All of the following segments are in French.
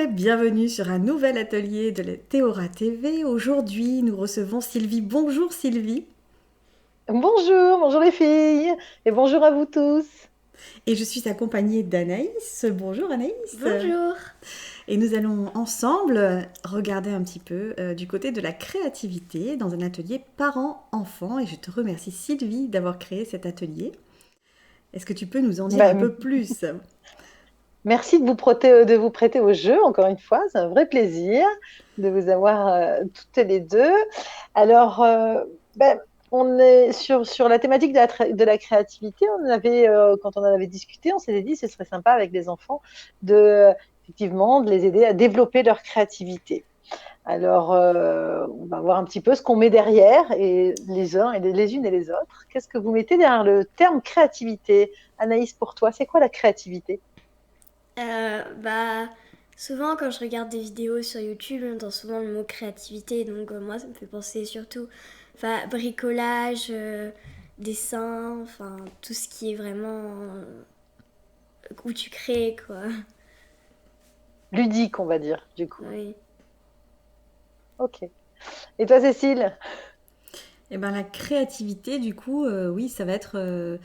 et bienvenue sur un nouvel atelier de la Théora TV. Aujourd'hui, nous recevons Sylvie. Bonjour Sylvie. Bonjour, bonjour les filles et bonjour à vous tous. Et je suis accompagnée d'Anaïs. Bonjour Anaïs. Bonjour. Et nous allons ensemble regarder un petit peu du côté de la créativité dans un atelier parents-enfants. Et je te remercie Sylvie d'avoir créé cet atelier. Est-ce que tu peux nous en dire un Bah, peu plus? merci de vous prêter au jeu encore une fois. C'est un vrai plaisir de vous avoir toutes les deux. Alors, ben, on est sur la thématique de la créativité. Quand on en avait discuté, on s'était dit que ce serait sympa avec les enfants effectivement, de les aider à développer leur créativité. Alors, on va voir un petit peu ce qu'on met derrière, et les uns et les unes et les autres. Qu'est-ce que vous mettez derrière le terme créativité? Anaïs, pour toi, c'est quoi la créativité? Bah, souvent quand je regarde des vidéos sur YouTube, on entend souvent le mot créativité, donc moi ça me fait penser surtout, enfin, bricolage, dessin, enfin, tout ce qui est vraiment où tu crées, quoi. Ludique, on va dire, du coup. Oui. Ok. Et toi, Cécile? Eh ben, la créativité, du coup, oui, ça va être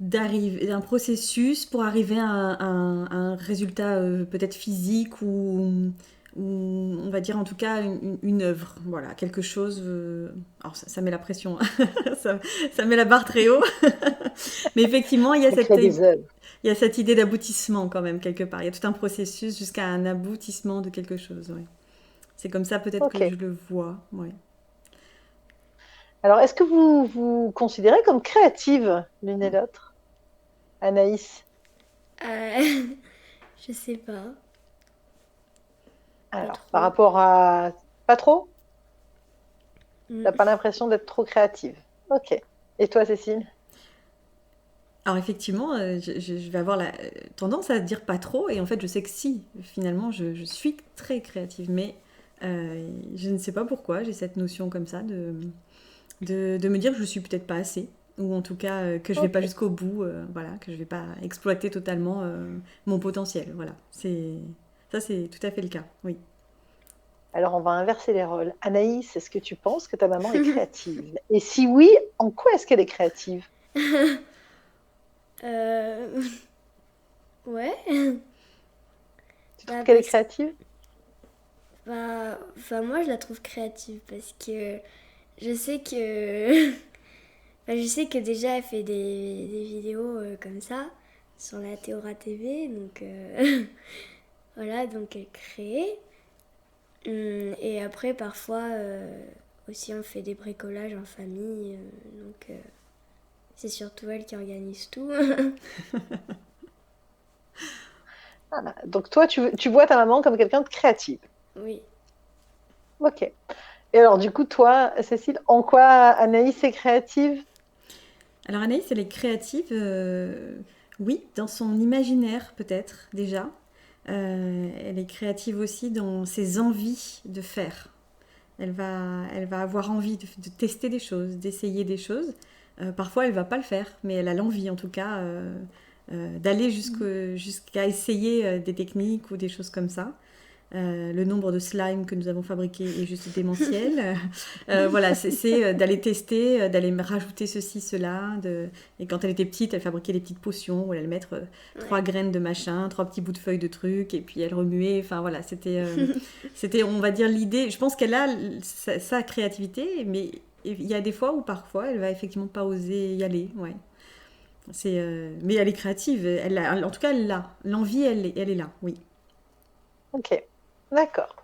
d'arriver un processus pour arriver à un résultat peut-être physique ou on va dire en tout cas une œuvre, voilà, quelque chose. Alors ça met la pression, hein. ça, ça met la barre très haut, mais effectivement On crée des œuvres. il y a cette idée d'aboutissement quand même quelque part. Il y a tout un processus jusqu'à un aboutissement de quelque chose. Ouais. C'est comme ça peut-être Ok. que je le vois. Ouais. Alors, est-ce que vous vous considérez comme créative l'une et l'autre? Anaïs? Euh, je sais pas, pas Alors, par trop. rapport à... Pas trop? T'as Mm. pas l'impression d'être trop créative? Ok. Et toi, Cécile? Alors effectivement, je vais avoir la tendance à dire pas trop, et en fait je sais que si, finalement je suis très créative, mais je ne sais pas pourquoi, j'ai cette notion comme ça de me dire que je suis peut-être pas assez, ou en tout cas que je vais pas Ok. jusqu'au bout, voilà, que je vais pas exploiter totalement mon potentiel, voilà. Ça c'est tout à fait le cas, oui. Alors, on va inverser les rôles. Anaïs, est-ce que tu penses que ta maman est créative? Et si oui, en quoi est-ce qu'elle est créative? Euh, ouais. Tu trouves Bah, qu'elle est parce créative? bah, enfin, moi je la trouve créative parce que je sais que enfin, je sais que déjà elle fait des vidéos comme ça sur la Théora TV, donc voilà, donc elle crée. Et après parfois aussi on fait des bricolages en famille, donc c'est surtout elle qui organise tout. Ah, bah, donc toi, tu vois ta maman comme quelqu'un de créative. Oui. Ok. Et alors, du coup, toi, Cécile, en quoi Anaïs est créative? Alors Anaïs, elle est créative, oui, dans son imaginaire peut-être déjà. Elle est créative aussi dans ses envies de faire. Elle va avoir envie de tester des choses, d'essayer des choses. Parfois, elle va pas le faire, mais elle a l'envie en tout cas d'aller jusqu'à essayer des techniques ou des choses comme ça. Le nombre de slimes que nous avons fabriqués est juste démentiel. Voilà, c'est d'aller tester, d'aller me rajouter ceci, cela. Et quand elle était petite, elle fabriquait des petites potions où elle allait mettre trois Ouais. graines de machin, trois petits bouts de feuilles de trucs, et puis elle remuait. Enfin voilà, c'était, on va dire, l'idée. Je pense qu'elle a sa créativité, mais il y a des fois où parfois elle va effectivement pas oser y aller. Ouais. Mais elle est créative. En tout cas, elle l'a. L'envie, elle est là. Oui. Ok. D'accord.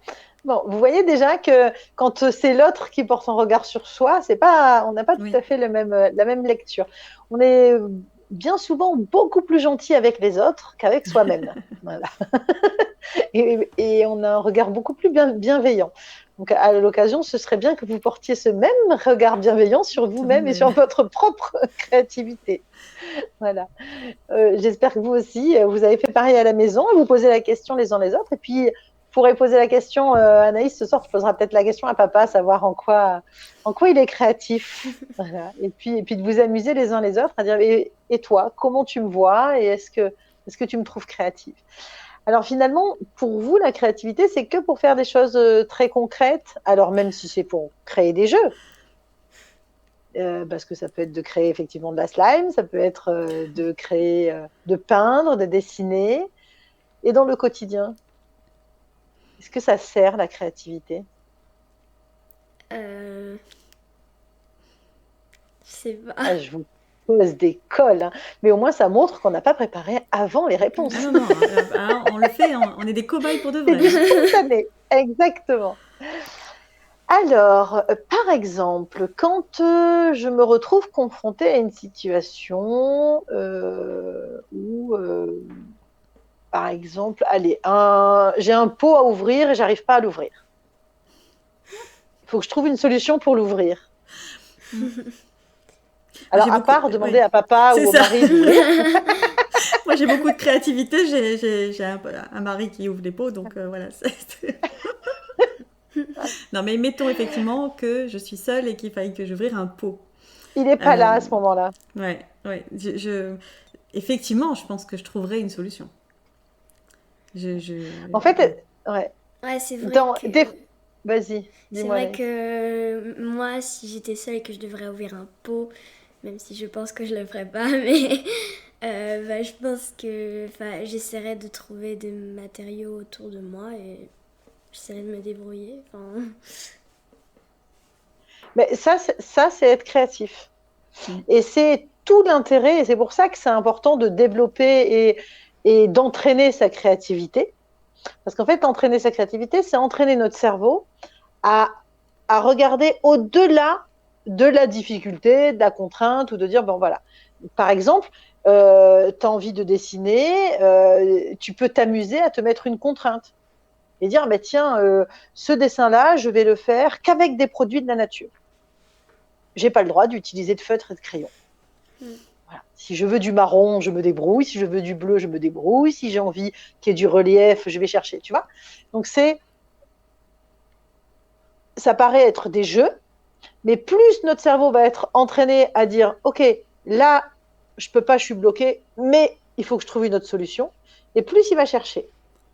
Bon, vous voyez déjà que quand c'est l'autre qui porte son regard sur soi, c'est pas, on n'a pas tout Oui. à fait la même lecture. On est bien souvent beaucoup plus gentil avec les autres qu'avec soi-même. Voilà. Et on a un regard beaucoup plus bienveillant. Donc, à l'occasion, ce serait bien que vous portiez ce même regard bienveillant sur Sur vous-même et nous-mêmes. sur votre propre créativité. Voilà. J'espère que vous aussi, vous avez fait pareil à la maison, vous posez la question les uns les autres. Et puis, vous pourrez poser la question, Anaïs, ce soir, tu poseras peut-être la question à papa, savoir en quoi il est créatif. Voilà. Et puis de vous amuser les uns les autres à dire, et toi, comment tu me vois et est-ce que tu me trouves créative? Alors finalement, pour vous, la créativité, c'est que pour faire des choses très concrètes, alors même si c'est pour créer des jeux, parce que ça peut être de créer effectivement de la slime, ça peut être de créer, de peindre, de dessiner, et dans le quotidien, est-ce que ça sert la créativité? Je sais pas. Ah, je vous pose des cols, hein. Mais au moins ça montre qu'on n'a pas préparé avant les réponses. Ah non, on le fait, on est des cobayes pour de C'est vrai. du spontané, exactement. Alors, par exemple, quand je me retrouve confrontée à une situation où, par exemple, allez, j'ai un pot à ouvrir et j'arrive pas à l'ouvrir. Il faut que je trouve une solution pour l'ouvrir. Alors, à part demander à papa ou au mari d'ouvrir. Moi, j'ai beaucoup de créativité. J'ai un mari qui ouvre les pots, donc voilà. Non, mais mettons effectivement que je suis seule et qu'il faille que j'ouvre un pot. Il n'est pas là à ce moment-là. Ouais. Effectivement, je pense que je trouverai une solution. En fait, ouais. Ouais, c'est vrai que... Vas-y, c'est vrai que moi, si j'étais seule et que je devrais ouvrir un pot, même si je pense que je le ferais pas, mais je pense que j'essaierais de trouver des matériaux autour de moi et j'essaierais de me débrouiller. Mais ça, c'est être créatif. Et c'est tout l'intérêt, et c'est pour ça que c'est important de développer et d'entraîner sa créativité. Parce qu'en fait, entraîner sa créativité, c'est entraîner notre cerveau à regarder au-delà de la difficulté, de la contrainte, ou de dire, bon voilà, par exemple, tu as envie de dessiner, tu peux t'amuser à te mettre une contrainte. Et dire, bah, tiens, ce dessin-là, je vais le faire qu'avec des produits de la nature. J'ai pas le droit d'utiliser de feutre et de crayon. Voilà. Si je veux du marron, je me débrouille. Si je veux du bleu, je me débrouille. Si j'ai envie qu'il y ait du relief, je vais chercher, tu vois. Donc ça paraît être des jeux, mais plus notre cerveau va être entraîné à dire, ok, là, je peux pas, je suis bloqué, mais il faut que je trouve une autre solution. Et plus il va chercher.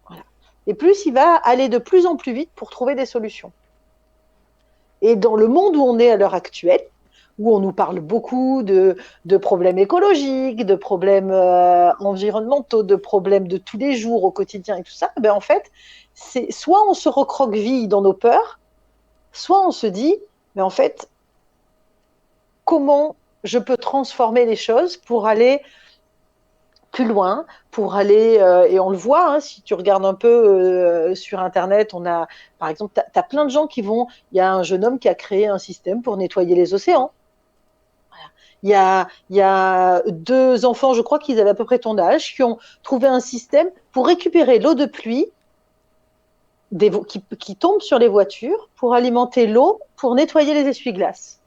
Voilà. Et plus il va aller de plus en plus vite pour trouver des solutions. Et dans le monde où on est à l'heure actuelle, où on nous parle beaucoup de problèmes écologiques, de problèmes environnementaux, de problèmes de tous les jours au quotidien et tout ça, ben en fait, c'est soit on se recroqueville dans nos peurs, soit on se dit, mais en fait, comment je peux transformer les choses pour aller plus loin, pour aller, et on le voit, hein, si tu regardes un peu sur Internet, on a, par exemple, tu as plein de gens qui vont, il y a un jeune homme qui a créé un système pour nettoyer les océans. Voilà. Il y a 2 enfants, je crois qu'ils avaient à peu près ton âge, qui ont trouvé un système pour récupérer l'eau de pluie qui tombe sur les voitures pour alimenter l'eau pour nettoyer les essuie-glaces.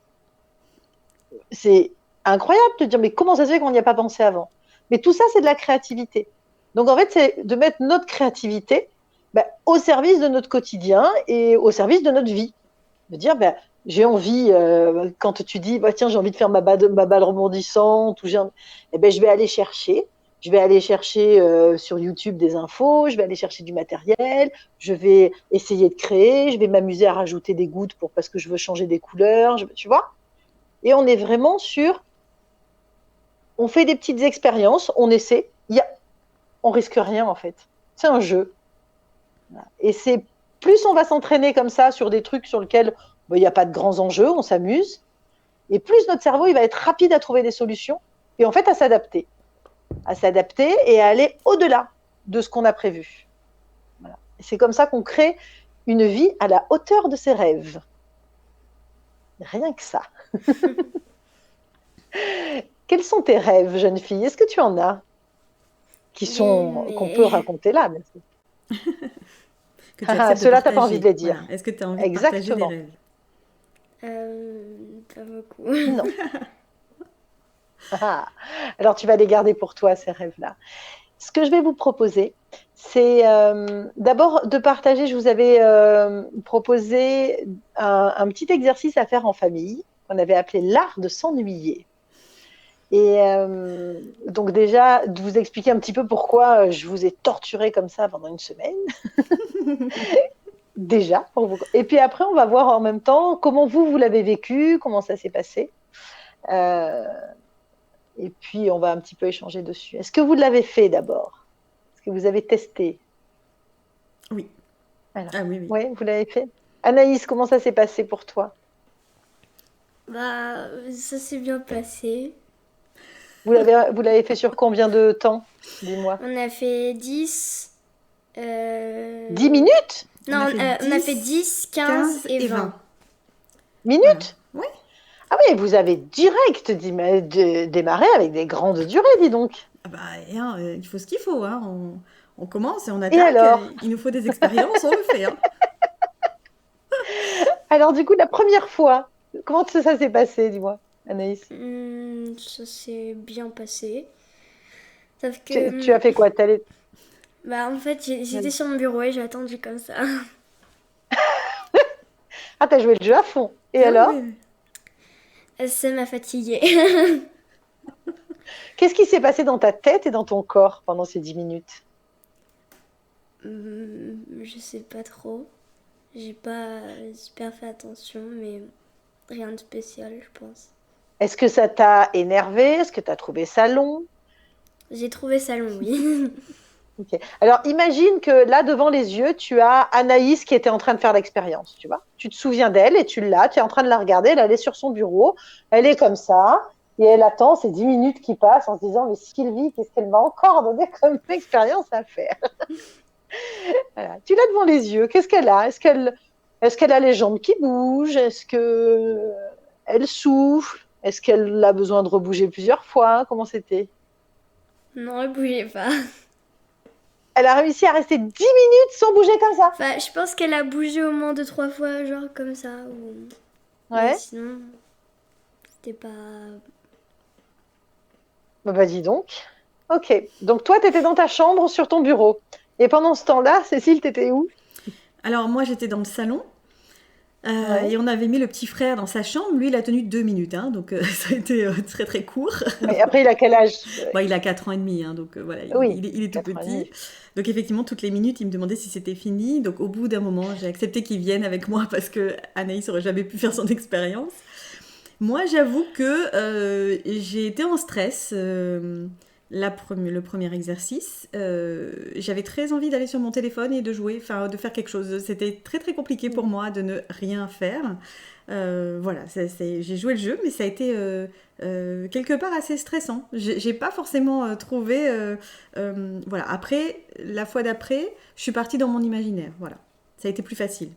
C'est incroyable de dire, mais comment ça se fait qu'on n'y a pas pensé avant? Mais tout ça, c'est de la créativité. Donc, en fait, c'est de mettre notre créativité au service de notre quotidien et au service de notre vie. De dire, j'ai envie, quand tu dis, tiens, j'ai envie de faire ma balle rebondissante, ou je vais aller chercher. Je vais aller chercher sur YouTube des infos, je vais aller chercher du matériel, je vais essayer de créer, je vais m'amuser à rajouter des gouttes parce que je veux changer des couleurs, tu vois. Et on est vraiment on fait des petites expériences, on essaie, on risque rien en fait. C'est un jeu. Et c'est plus on va s'entraîner comme ça sur des trucs sur lesquels il n'y a pas de grands enjeux, on s'amuse, et plus notre cerveau il va être rapide à trouver des solutions et en fait à s'adapter et à aller au-delà de ce qu'on a prévu. Voilà. Et c'est comme ça qu'on crée une vie à la hauteur de ses rêves. Rien que ça. Quels sont tes rêves, jeune fille? Est-ce que tu en as qu'on peut raconter là? Ceux-là, tu n'as pas envie de les dire. Voilà. Est-ce que tu as envie de partager des rêves? Pas beaucoup. Non. Alors, tu vas les garder pour toi, ces rêves-là. Ce que je vais vous proposer, c'est d'abord de partager. Je vous avais proposé un petit exercice à faire en famille qu'on avait appelé l'art de s'ennuyer. Et donc déjà, de vous expliquer un petit peu pourquoi je vous ai torturé comme ça pendant une semaine. Déjà. Et puis après, on va voir en même temps comment vous l'avez vécu, comment ça s'est passé. Et puis, on va un petit peu échanger dessus. Est-ce que vous l'avez fait d'abord? Est-ce que vous avez testé? Oui. Alors, Ah oui, oui. ouais, vous l'avez fait. Anaïs, comment ça s'est passé pour toi? Bah, ça s'est bien passé. Vous l'avez fait sur combien de temps? Dis-moi. On a fait 10. 10 minutes? Non, on a fait 10, 10, 15 15 et et 20. 20. Voilà. Minutes? Oui. Ah oui, vous avez direct démarré avec des grandes durées, dis donc. Ah bah, il faut ce qu'il faut. Hein. On commence et on Et attaque. alors? Il nous faut des expériences, on le fait. Hein. Alors, du coup, la première fois, comment ça s'est passé, dis-moi, Anaïs? Ça s'est bien passé. Sauf Tu as que, fait quoi? bah, en fait, j'étais sur mon bureau et j'ai attendu comme ça. Ah, t'as joué le jeu à fond. Et Ah alors? oui, oui. Ça m'a fatiguée. Qu'est-ce qui s'est passé dans ta tête et dans ton corps pendant ces 10 minutes? Je sais pas trop. J'ai pas super fait attention, mais rien de spécial, je pense. Est-ce que ça t'a énervé? Est-ce que tu as trouvé ça long? J'ai trouvé ça long, oui. Ok. Alors, imagine que là, devant les yeux, tu as Anaïs qui était en train de faire l'expérience, tu vois. Tu te souviens d'elle et tu l'as, tu es en train de la regarder, elle est sur son bureau, elle est comme ça, et elle attend ces 10 minutes qui passent en se disant, mais Sylvie, qu'est-ce qu'elle m'a encore donné comme expérience à faire? Voilà. Tu l'as devant les yeux, qu'est-ce qu'elle a? Est-ce qu'elle a les jambes qui bougent? Est-ce qu'elle souffle? Est-ce qu'elle a besoin de rebouger plusieurs fois? Comment c'était? Non, elle bougeait pas. Elle a réussi à rester 10 minutes sans bouger comme ça. Enfin, je pense qu'elle a bougé au moins 2-3 fois, genre comme ça. Mais Ouais. sinon, c'était pas. Bah dis donc. Ok. Donc toi, tu étais dans ta chambre sur ton bureau. Et pendant ce temps-là, Cécile, t'étais où? Alors moi j'étais dans le salon Ouais. et on avait mis le petit frère dans sa chambre. Lui il a tenu 2 minutes, hein, donc ça a été très très court. Mais après, il a quel âge? Bon, il a 4 ans et demi, hein, donc voilà, Oui, il est tout 4 ans et petit. demi. Donc effectivement toutes les minutes il me demandait si c'était fini. Donc au bout d'un moment j'ai accepté qu'il vienne avec moi parce que Anaïs aurait jamais pu faire son expérience. Moi j'avoue que j'ai été en stress. Le premier exercice, j'avais très envie d'aller sur mon téléphone et de jouer, enfin de faire quelque chose. C'était très très compliqué pour moi de ne rien faire. Voilà, j'ai joué le jeu, mais ça a été quelque part assez stressant. J'ai pas forcément trouvé. Voilà, après, la fois d'après, je suis partie dans mon imaginaire. Voilà, ça a été plus facile.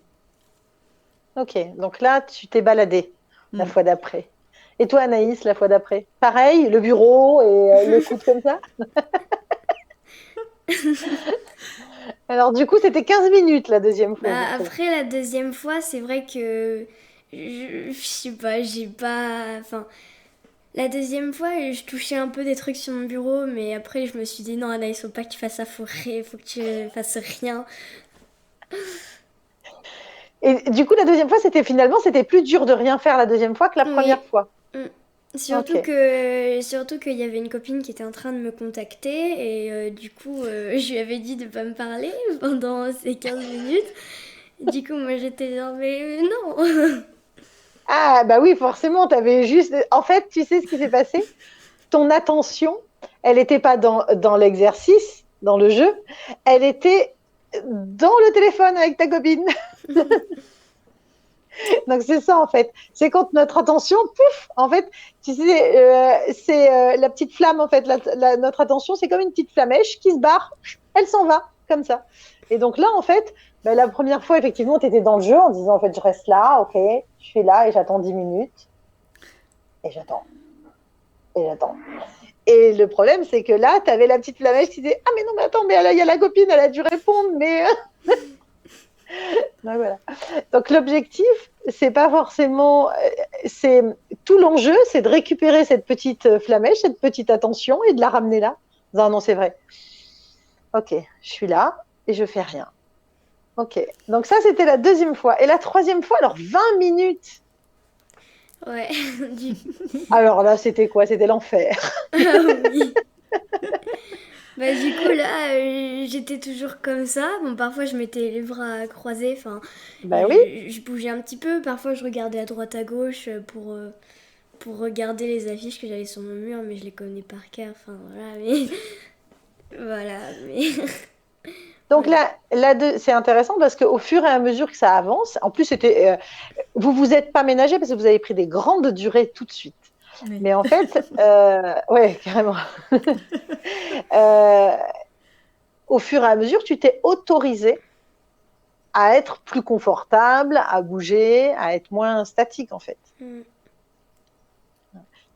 Ok. Donc là, tu t'es baladée la Mm. fois d'après. Et toi, Anaïs, la fois d'après? Pareil, le bureau et le coude comme ça? Alors du coup, c'était 15 minutes la deuxième fois Bah, pour toi. après la deuxième fois, c'est vrai que. Je sais pas, j'ai pas. Enfin, la deuxième fois, je touchais un peu des trucs sur mon bureau, mais après, je me suis dit non, Anaïs, faut pas que tu fasses ça, faut que tu fasses rien. Et du coup, la deuxième fois, c'était plus dur de rien faire la deuxième fois que la Oui. première fois. Mm. Surtout Ok. surtout qu'il y avait une copine qui était en train de me contacter et du coup je lui avais dit de pas me parler pendant ces 15 minutes. Du coup moi j'étais genre mais non. Ah, bah oui, forcément, t'avais juste. En fait, tu sais ce qui s'est passé? Ton attention, elle n'était pas dans l'exercice, dans le jeu, elle était dans le téléphone avec ta copine. Donc c'est ça en fait. C'est quand notre attention, pouf, en fait, tu sais, c'est la petite flamme en fait. Notre attention, c'est comme une petite flamèche qui se barre, elle s'en va comme ça. Et donc là, en fait, bah, la première fois, effectivement, tu étais dans le jeu en disant en fait, je reste là, ok, je suis là et j'attends 10 minutes et j'attends et j'attends. Et le problème, c'est que là, tu avais la petite flamèche qui disait ah mais non mais attends, mais il y a la copine, elle a dû répondre, mais donc, voilà. Donc l'objectif, c'est pas forcément, c'est tout l'enjeu, c'est de récupérer cette petite flamèche, cette petite attention et de la ramener là. Non, non, c'est vrai. Ok, je suis là et je fais rien. Ok, donc ça c'était la deuxième fois. Et la troisième fois, alors 20 minutes. Ouais, du... Alors là, c'était quoi? C'était l'enfer. Ah oui. Bah, du coup, là, j'étais toujours comme ça. Bon, parfois, je mettais les bras croisés. Enfin, Ben oui. je bougeais un petit peu. Parfois, je regardais à droite, à gauche pour regarder les affiches que j'avais sur mon mur, mais je les connais par cœur. Enfin, voilà. Mais voilà. Mais Donc voilà. c'est intéressant parce qu'au fur et à mesure que ça avance, en plus, vous vous êtes pas ménagé parce que vous avez pris des grandes durées tout de suite. Oui. Mais en fait, ouais, carrément. Euh, Au fur et à mesure, tu t'es autorisé à être plus confortable, à bouger, à être moins statique en fait. Mm.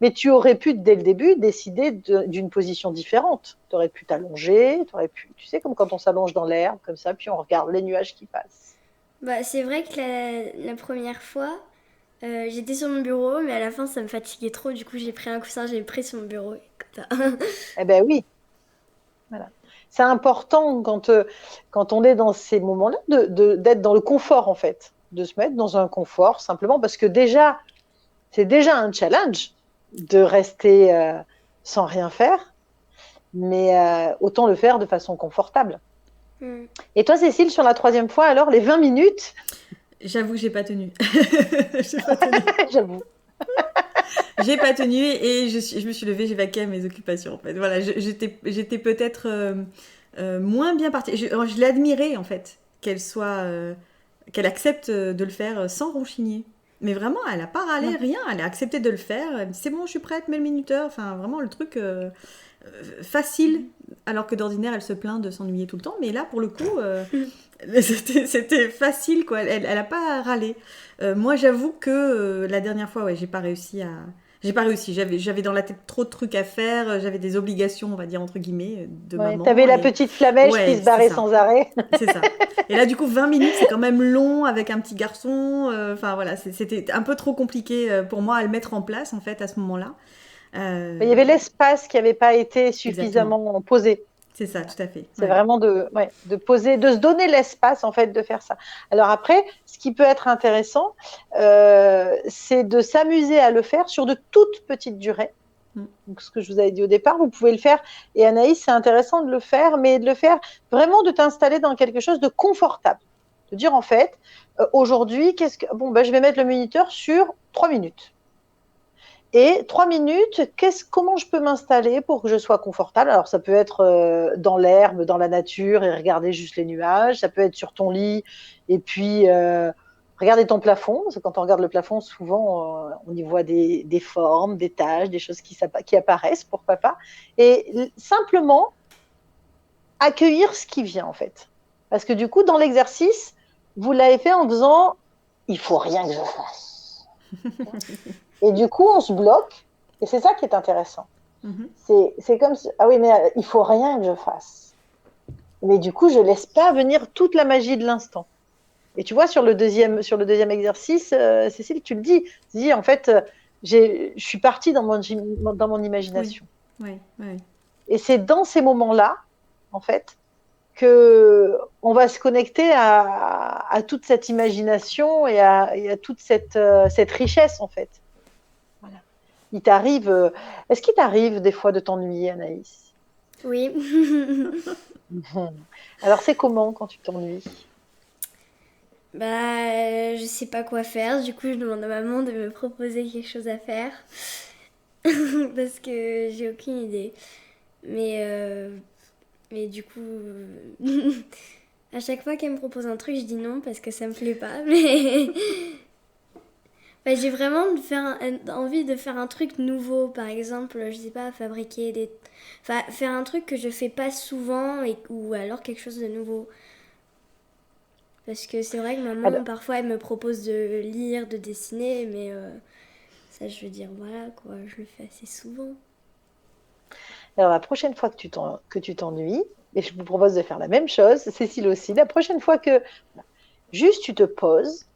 Mais tu aurais pu, dès le début, décider d'une position différente. Tu aurais pu t'allonger, tu sais, comme quand on s'allonge dans l'herbe, comme ça, puis on regarde les nuages qui passent. Bah, c'est vrai que la première fois, j'étais sur mon bureau, mais à la fin, ça me fatiguait trop. Du coup, j'ai pris un coussin, j'ai pris sur mon bureau. Et comme ça. Eh bien oui, voilà. C'est important quand on est dans ces moments-là d'être dans le confort, en fait, de se mettre dans un confort, simplement parce que déjà, c'est déjà un challenge de rester sans rien faire, mais autant le faire de façon confortable. Mm. Et toi, Cécile, sur la troisième fois, alors, les 20 minutes, J'avoue, j'ai pas tenu. J'ai pas tenu. j'avoue. J'ai pas tenu et je me suis levée, j'ai vaqué à mes occupations en fait. Voilà, j'étais peut-être moins bien partie. Je l'ai admirée en fait, qu'elle accepte de le faire sans ronchigner. Mais vraiment, elle a pas râlé, rien, elle a accepté de le faire. Elle me dit, c'est bon, je suis prête, mets le minuteur. Enfin, vraiment le truc facile, alors que d'ordinaire, elle se plaint de s'ennuyer tout le temps. Mais là, pour le coup, c'était facile, quoi. Elle a pas râlé. Moi, j'avoue que la dernière fois, ouais, j'ai pas réussi à. J'ai pas réussi. J'avais dans la tête trop de trucs à faire. J'avais des obligations, on va dire entre guillemets, de Ouais, t'avais maman. la Et petite flamèche qui ouais, se c'est barrait ça, sans arrêt. c'est ça. Et là, du coup, 20 minutes, c'est quand même long avec un petit garçon. Enfin voilà, c'était un peu trop compliqué pour moi à le mettre en place en fait à ce moment-là. Il y avait l'espace qui n'avait pas été Exactement. suffisamment posé. C'est ça, Voilà. tout à fait. C'est Ouais. vraiment de poser, de se donner l'espace en fait de faire ça. Alors après, ce qui peut être intéressant, c'est de s'amuser à le faire sur de toutes petites durées. Mm. Donc, ce que je vous avais dit au départ, vous pouvez le faire. Et Anaïs, c'est intéressant de le faire, mais de le faire vraiment de t'installer dans quelque chose de confortable. De dire en fait, aujourd'hui, je vais mettre le minuteur sur 3 minutes. Et 3 minutes, comment je peux m'installer pour que je sois confortable? Alors, ça peut être dans l'herbe, dans la nature et regarder juste les nuages. Ça peut être sur ton lit et puis regarder ton plafond. Parce que quand on regarde le plafond, souvent, on y voit des formes, des taches, des choses qui apparaissent, pourquoi pas. Et simplement accueillir ce qui vient, en fait. Parce que du coup, dans l'exercice, vous l'avez fait en faisant « il faut rien que je fasse ». Et du coup, on se bloque, et c'est ça qui est intéressant. Mhm. C'est comme si, ah oui, mais il faut rien que je fasse. Mais du coup, je laisse pas venir toute la magie de l'instant. Et tu vois, sur le deuxième exercice, Cécile, tu le dis. Tu dis, en fait, je suis partie dans mon Oui, imagination. ouais, ouais. Et c'est dans ces moments-là, en fait, que on va se connecter à toute cette imagination et à toute cette richesse, en fait. Voilà. Est-ce qu'il t'arrive des fois de t'ennuyer, Anaïs? Oui. Alors, c'est comment quand tu t'ennuies? Bah, je sais pas quoi faire. Du coup, je demande à maman de me proposer quelque chose à faire. Parce que j'ai aucune idée. Mais du coup, à chaque fois qu'elle me propose un truc, je dis non parce que ça me plaît pas. Mais bah, j'ai vraiment envie de faire un truc nouveau. Par exemple, je sais pas, fabriquer des. Enfin, faire un truc que je fais pas souvent ou alors quelque chose de nouveau. Parce que c'est vrai que Alors, maman, parfois, elle me propose de lire, de dessiner, mais ça, je veux dire, voilà, quoi, je le fais assez souvent. alors, la prochaine fois que tu t'ennuies, et je vous propose de faire la même chose, Cécile aussi, la prochaine fois que juste tu te poses,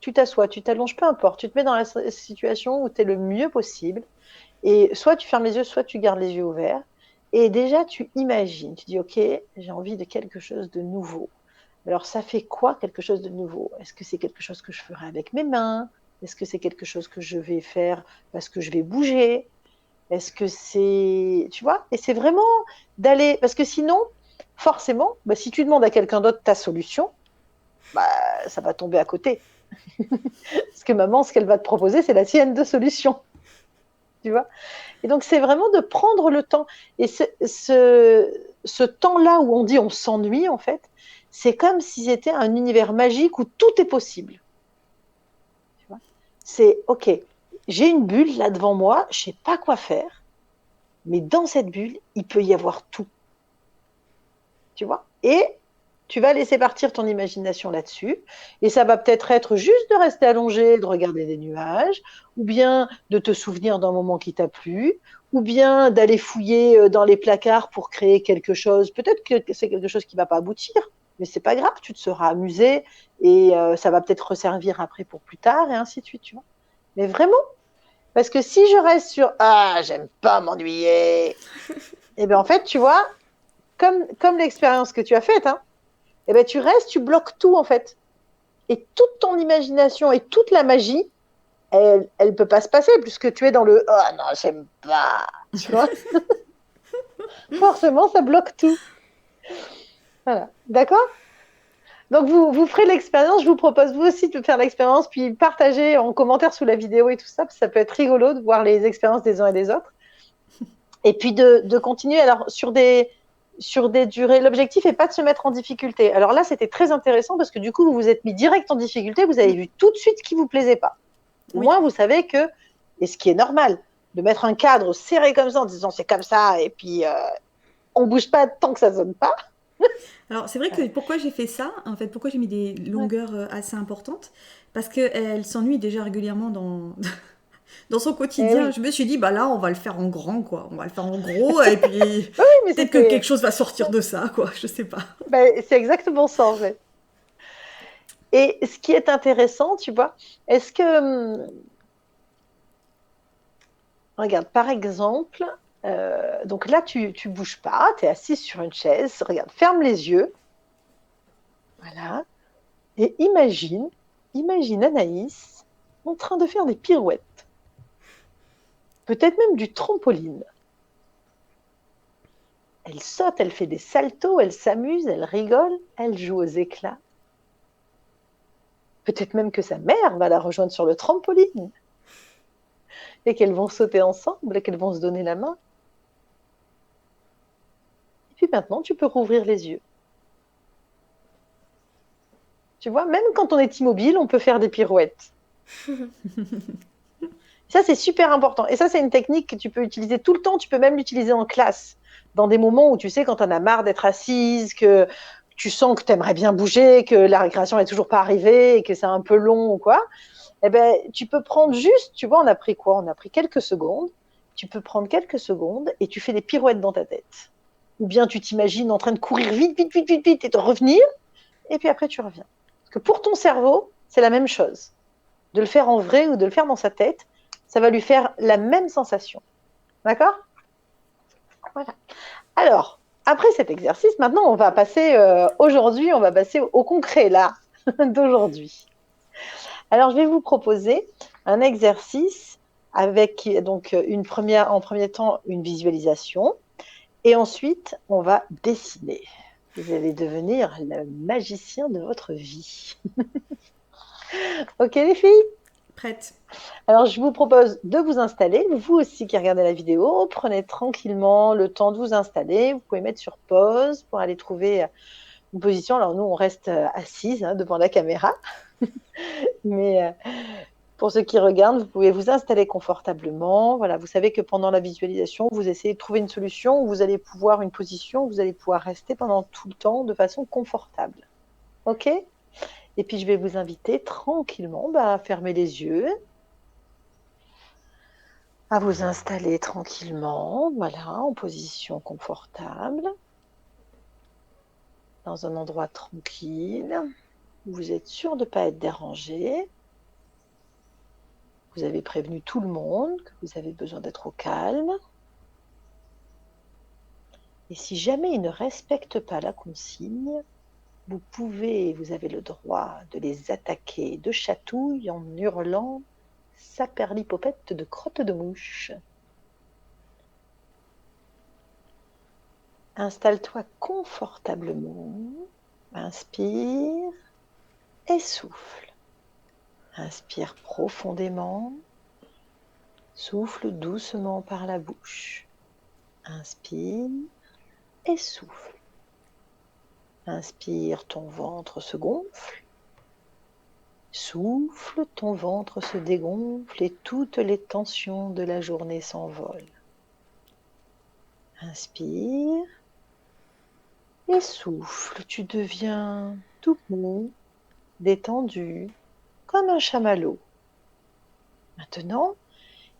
tu t'assois, tu t'allonges, peu importe, tu te mets dans la situation où tu es le mieux possible, et soit tu fermes les yeux, soit tu gardes les yeux ouverts, et déjà tu imagines, tu dis, ok, j'ai envie de quelque chose de nouveau. Alors, ça fait quoi quelque chose de nouveau? Est-ce que c'est quelque chose que je ferai avec mes mains? Est-ce que c'est quelque chose que je vais faire parce que je vais bouger? Est-ce que c'est... Tu vois? Et c'est vraiment d'aller... Parce que sinon, forcément, bah, si tu demandes à quelqu'un d'autre ta solution, bah, ça va tomber à côté. Parce que maman, ce qu'elle va te proposer, c'est la sienne de solution. Tu vois? Et donc, c'est vraiment de prendre le temps. Et ce temps-là où on dit on s'ennuie, en fait, c'est comme si c'était un univers magique où tout est possible. Tu vois? C'est, OK, j'ai une bulle là devant moi, je ne sais pas quoi faire, mais dans cette bulle, il peut y avoir tout. Tu vois? Et tu vas laisser partir ton imagination là-dessus. Et ça va peut-être être juste de rester allongé, de regarder des nuages, ou bien de te souvenir d'un moment qui t'a plu, ou bien d'aller fouiller dans les placards pour créer quelque chose. Peut-être que c'est quelque chose qui ne va pas aboutir, mais c'est pas grave, tu te seras amusé et ça va peut-être resservir après pour plus tard et ainsi de suite. Tu vois. Mais vraiment, parce que si je reste sur ah, j'aime pas m'ennuyer, et bien en fait, tu vois, comme l'expérience que tu as faite, hein, eh ben, tu restes, tu bloques tout en fait. Et toute ton imagination et toute la magie, elle ne peut pas se passer puisque tu es dans le oh non, j'aime pas. Tu vois. Forcément, ça bloque tout. Voilà. D'accord. Donc, vous ferez l'expérience. Je vous propose, vous aussi, de faire l'expérience, puis partager en commentaire sous la vidéo et tout ça, parce que ça peut être rigolo de voir les expériences des uns et des autres. Et puis de continuer. Alors, sur des durées, l'objectif n'est pas de se mettre en difficulté. Alors là, c'était très intéressant parce que du coup, vous vous êtes mis direct en difficulté, vous avez vu tout de suite ce qui ne vous plaisait pas. Au Oui. moins, vous savez que, et ce qui est normal, de mettre un cadre serré comme ça en disant c'est comme ça, et puis on ne bouge pas tant que ça ne sonne pas. Alors, c'est vrai que pourquoi j'ai fait ça, en fait, pourquoi j'ai mis des longueurs assez importantes, parce qu'elle s'ennuie déjà régulièrement dans, dans son quotidien. Oui. Je me suis dit, bah là, on va le faire en grand, quoi. On va le faire en gros, et puis Oui, mais peut-être que quelque chose va sortir de ça, quoi. Je sais pas. Ben, c'est exactement ça, en fait. Et ce qui est intéressant, tu vois, est-ce que... Regarde, par exemple, donc là, tu bouges pas, tu es assise sur une chaise. Regarde, ferme les yeux. Voilà. Et imagine Anaïs en train de faire des pirouettes. Peut-être même du trampoline. Elle saute, elle fait des saltos, elle s'amuse, elle rigole, elle joue aux éclats. Peut-être même que sa mère va la rejoindre sur le trampoline. Et qu'elles vont sauter ensemble, et qu'elles vont se donner la main. Et puis maintenant, tu peux rouvrir les yeux. Tu vois, même quand on est immobile, on peut faire des pirouettes. Ça, c'est super important. Et ça, c'est une technique que tu peux utiliser tout le temps. Tu peux même l'utiliser en classe. Dans des moments où tu sais, quand tu en as marre d'être assise, que tu sens que tu aimerais bien bouger, que la récréation n'est toujours pas arrivée et que c'est un peu long ou quoi, eh ben, tu peux prendre juste, tu vois, on a pris quoi? On a pris quelques secondes. Tu peux prendre quelques secondes et tu fais des pirouettes dans ta tête. Ou bien tu t'imagines en train de courir vite, vite, vite, vite, vite et de revenir. Et puis après, tu reviens. Parce que pour ton cerveau, c'est la même chose. De le faire en vrai ou de le faire dans sa tête, ça va lui faire la même sensation. D'accord? Voilà. Alors, après cet exercice, maintenant, on va passer, aujourd'hui, on va passer au concret, là, d'aujourd'hui. Alors, je vais vous proposer un exercice avec donc en premier temps une visualisation et ensuite on va dessiner. Vous allez devenir le magicien de votre vie. Ok les filles? Prête. Alors je vous propose de vous installer, vous aussi qui regardez la vidéo, prenez tranquillement le temps de vous installer, vous pouvez mettre sur pause pour aller trouver une position. Alors nous on reste assises devant la caméra, mais pour ceux qui regardent, vous pouvez vous installer confortablement. Voilà, vous savez que pendant la visualisation, vous essayez de trouver une solution où vous allez pouvoir, une position où vous allez pouvoir rester pendant tout le temps de façon confortable. Ok? Et puis je vais vous inviter tranquillement à fermer les yeux, à vous installer tranquillement, voilà, en position confortable, dans un endroit tranquille, où vous êtes sûr de ne pas être dérangé. Vous avez prévenu tout le monde que vous avez besoin d'être au calme. Et si jamais ils ne respectent pas la consigne, vous avez le droit de les attaquer de chatouille en hurlant saperlipopette de crotte de mouche. Installe-toi confortablement. Inspire et souffle. Inspire profondément. Souffle doucement par la bouche. Inspire et souffle. Inspire, ton ventre se gonfle. Souffle, ton ventre se dégonfle et toutes les tensions de la journée s'envolent. Inspire et souffle, tu deviens tout mou, détendu, comme un chamallow. Maintenant,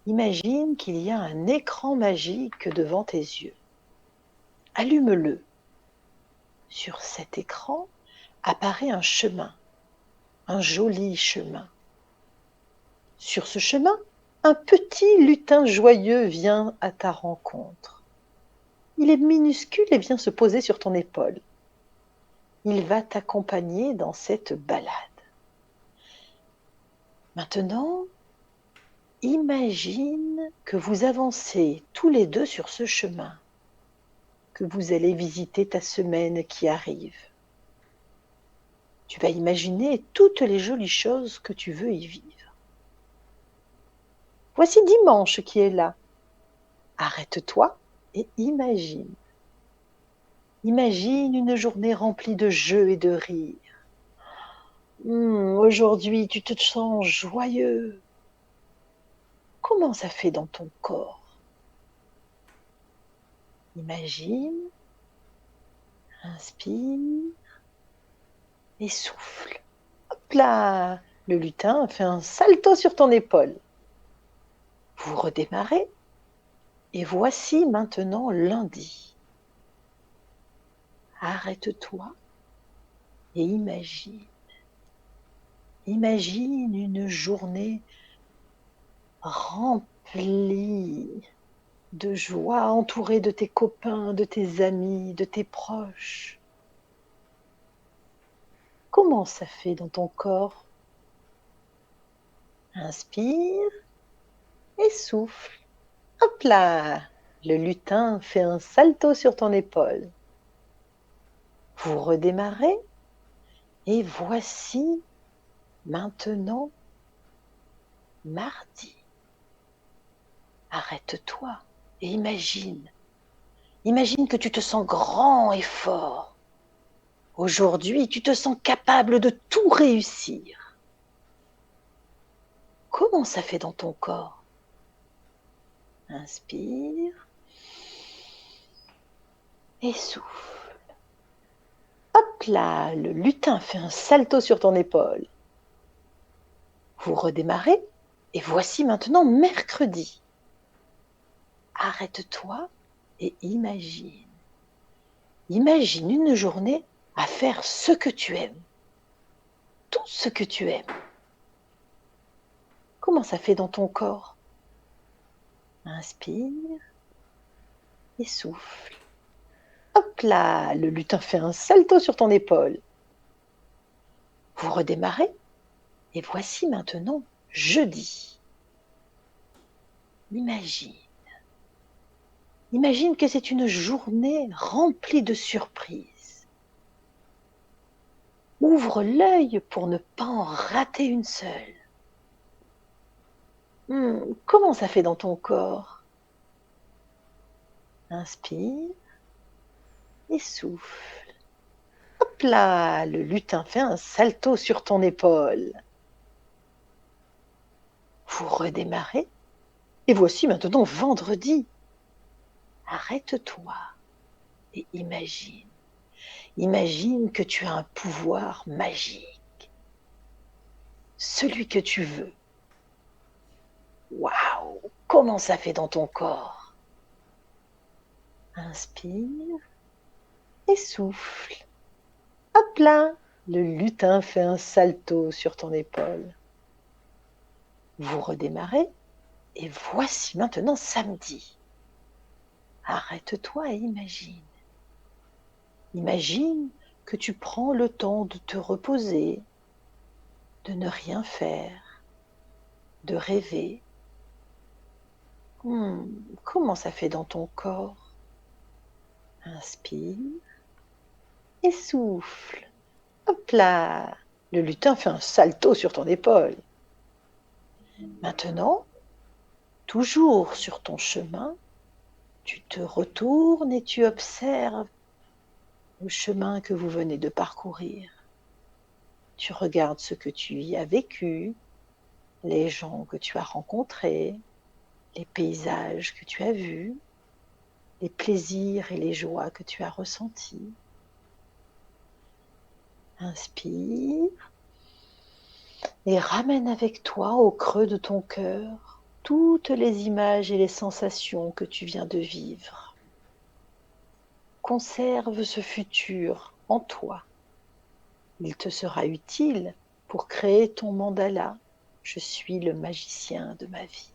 imagine qu'il y a un écran magique devant tes yeux. Allume-le. Sur cet écran apparaît un chemin, un joli chemin. Sur ce chemin, un petit lutin joyeux vient à ta rencontre. Il est minuscule et vient se poser sur ton épaule. Il va t'accompagner dans cette balade. Maintenant, imagine que vous avancez tous les deux sur ce chemin, que vous allez visiter ta semaine qui arrive. Tu vas imaginer toutes les jolies choses que tu veux y vivre. Voici dimanche qui est là. Arrête-toi et imagine. Imagine une journée remplie de jeux et de rires. Aujourd'hui, tu te sens joyeux. Comment ça fait dans ton corps? Imagine, inspire et souffle. Hop là! Le lutin fait un salto sur ton épaule. Vous redémarrez et voici maintenant lundi. Arrête-toi et imagine. Imagine une journée remplie de joie, entourée de tes copains, de tes amis, de tes proches. Comment ça fait dans ton corps? Inspire et souffle. Hop là! Le lutin fait un salto sur ton épaule. Vous redémarrez et voici maintenant mardi. Arrête-toi et imagine. Imagine que tu te sens grand et fort. Aujourd'hui, tu te sens capable de tout réussir. Comment ça fait dans ton corps? Inspire et souffle. Hop là, le lutin fait un salto sur ton épaule. Vous redémarrez et voici maintenant mercredi. Arrête-toi et imagine. Imagine une journée à faire ce que tu aimes. Tout ce que tu aimes. Comment ça fait dans ton corps? Inspire et souffle. Hop là, le lutin fait un salto sur ton épaule. Vous redémarrez et voici maintenant jeudi. Imagine. Imagine que c'est une journée remplie de surprises. Ouvre l'œil pour ne pas en rater une seule. Comment ça fait dans ton corps? Inspire et souffle. Hop là, le lutin fait un salto sur ton épaule. Vous redémarrez et voici maintenant vendredi. Arrête-toi et imagine. Imagine que tu as un pouvoir magique. Celui que tu veux. Waouh! Comment ça fait dans ton corps? Inspire et souffle. Hop là! Le lutin fait un salto sur ton épaule. Vous redémarrez et voici maintenant samedi. Arrête-toi et imagine. Imagine que tu prends le temps de te reposer, de ne rien faire. de rêver. Comment ça fait dans ton corps? Inspire et souffle. Hop là! Le lutin fait un salto sur ton épaule. Maintenant, toujours sur ton chemin, tu te retournes et tu observes le chemin que vous venez de parcourir. Tu regardes ce que tu y as vécu, les gens que tu as rencontrés, les paysages que tu as vus, les plaisirs et les joies que tu as ressentis. Inspire et ramène avec toi au creux de ton cœur toutes les images et les sensations que tu viens de vivre. Conserve ce futur en toi. Il te sera utile pour créer ton mandala. Je suis le magicien de ma vie.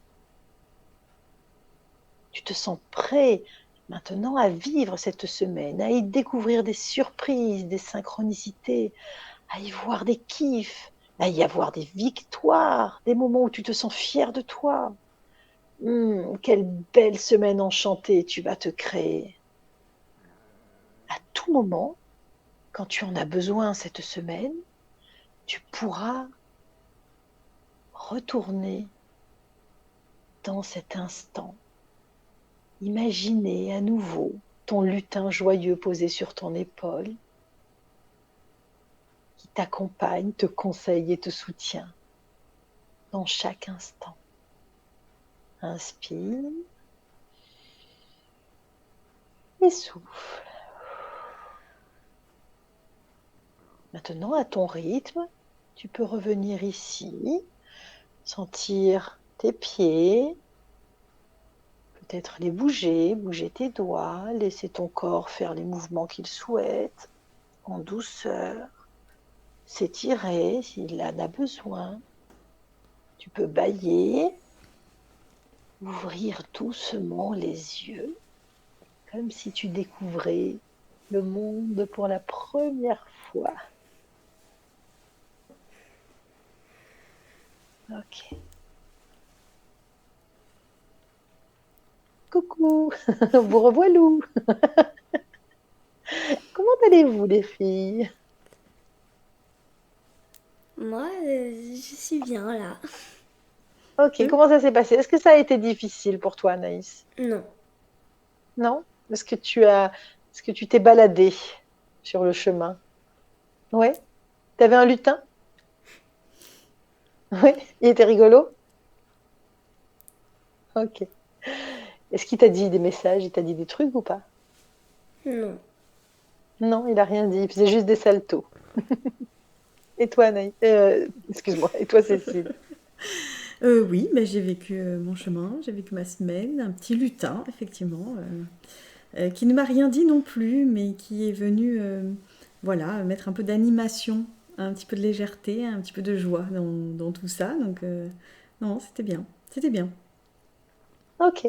Tu te sens prêt maintenant à vivre cette semaine, à y découvrir des surprises, des synchronicités, à y voir des kiffs, à y avoir des victoires, des moments où tu te sens fier de toi. Quelle belle semaine enchantée tu vas te créer. À tout moment, quand tu en as besoin cette semaine, tu pourras retourner dans cet instant. Imaginer à nouveau ton lutin joyeux posé sur ton épaule qui t'accompagne, te conseille et te soutient dans chaque instant. Inspire et souffle. Maintenant, à ton rythme, tu peux revenir ici, sentir tes pieds, peut-être les bouger, bouger tes doigts, laisser ton corps faire les mouvements qu'il souhaite, en douceur, s'étirer s'il en a besoin. Tu peux bâiller, ouvrir doucement les yeux, comme si tu découvrais le monde pour la première fois. Ok. Coucou, vous revoilou. Comment allez-vous les filles? Moi, je suis bien là. Ok, comment ça s'est passé? Est-ce que ça a été difficile pour toi, Anaïs? Non. Non? Est-ce que tu t'es baladée sur le chemin? Ouais? T'avais un lutin? Oui? Il était rigolo? Ok. Est-ce qu'il t'a dit des messages? Il t'a dit des trucs ou pas? Non. Non, il a rien dit. Il faisait juste des saltos. Et toi, Anaïs? Excuse-moi. Et toi, Cécile? Oui, mais j'ai vécu mon chemin, j'ai vécu ma semaine, un petit lutin, effectivement, qui ne m'a rien dit non plus, mais qui est venu voilà, mettre un peu d'animation, un petit peu de légèreté, un petit peu de joie dans tout ça. Donc, non, c'était bien, c'était bien. Ok.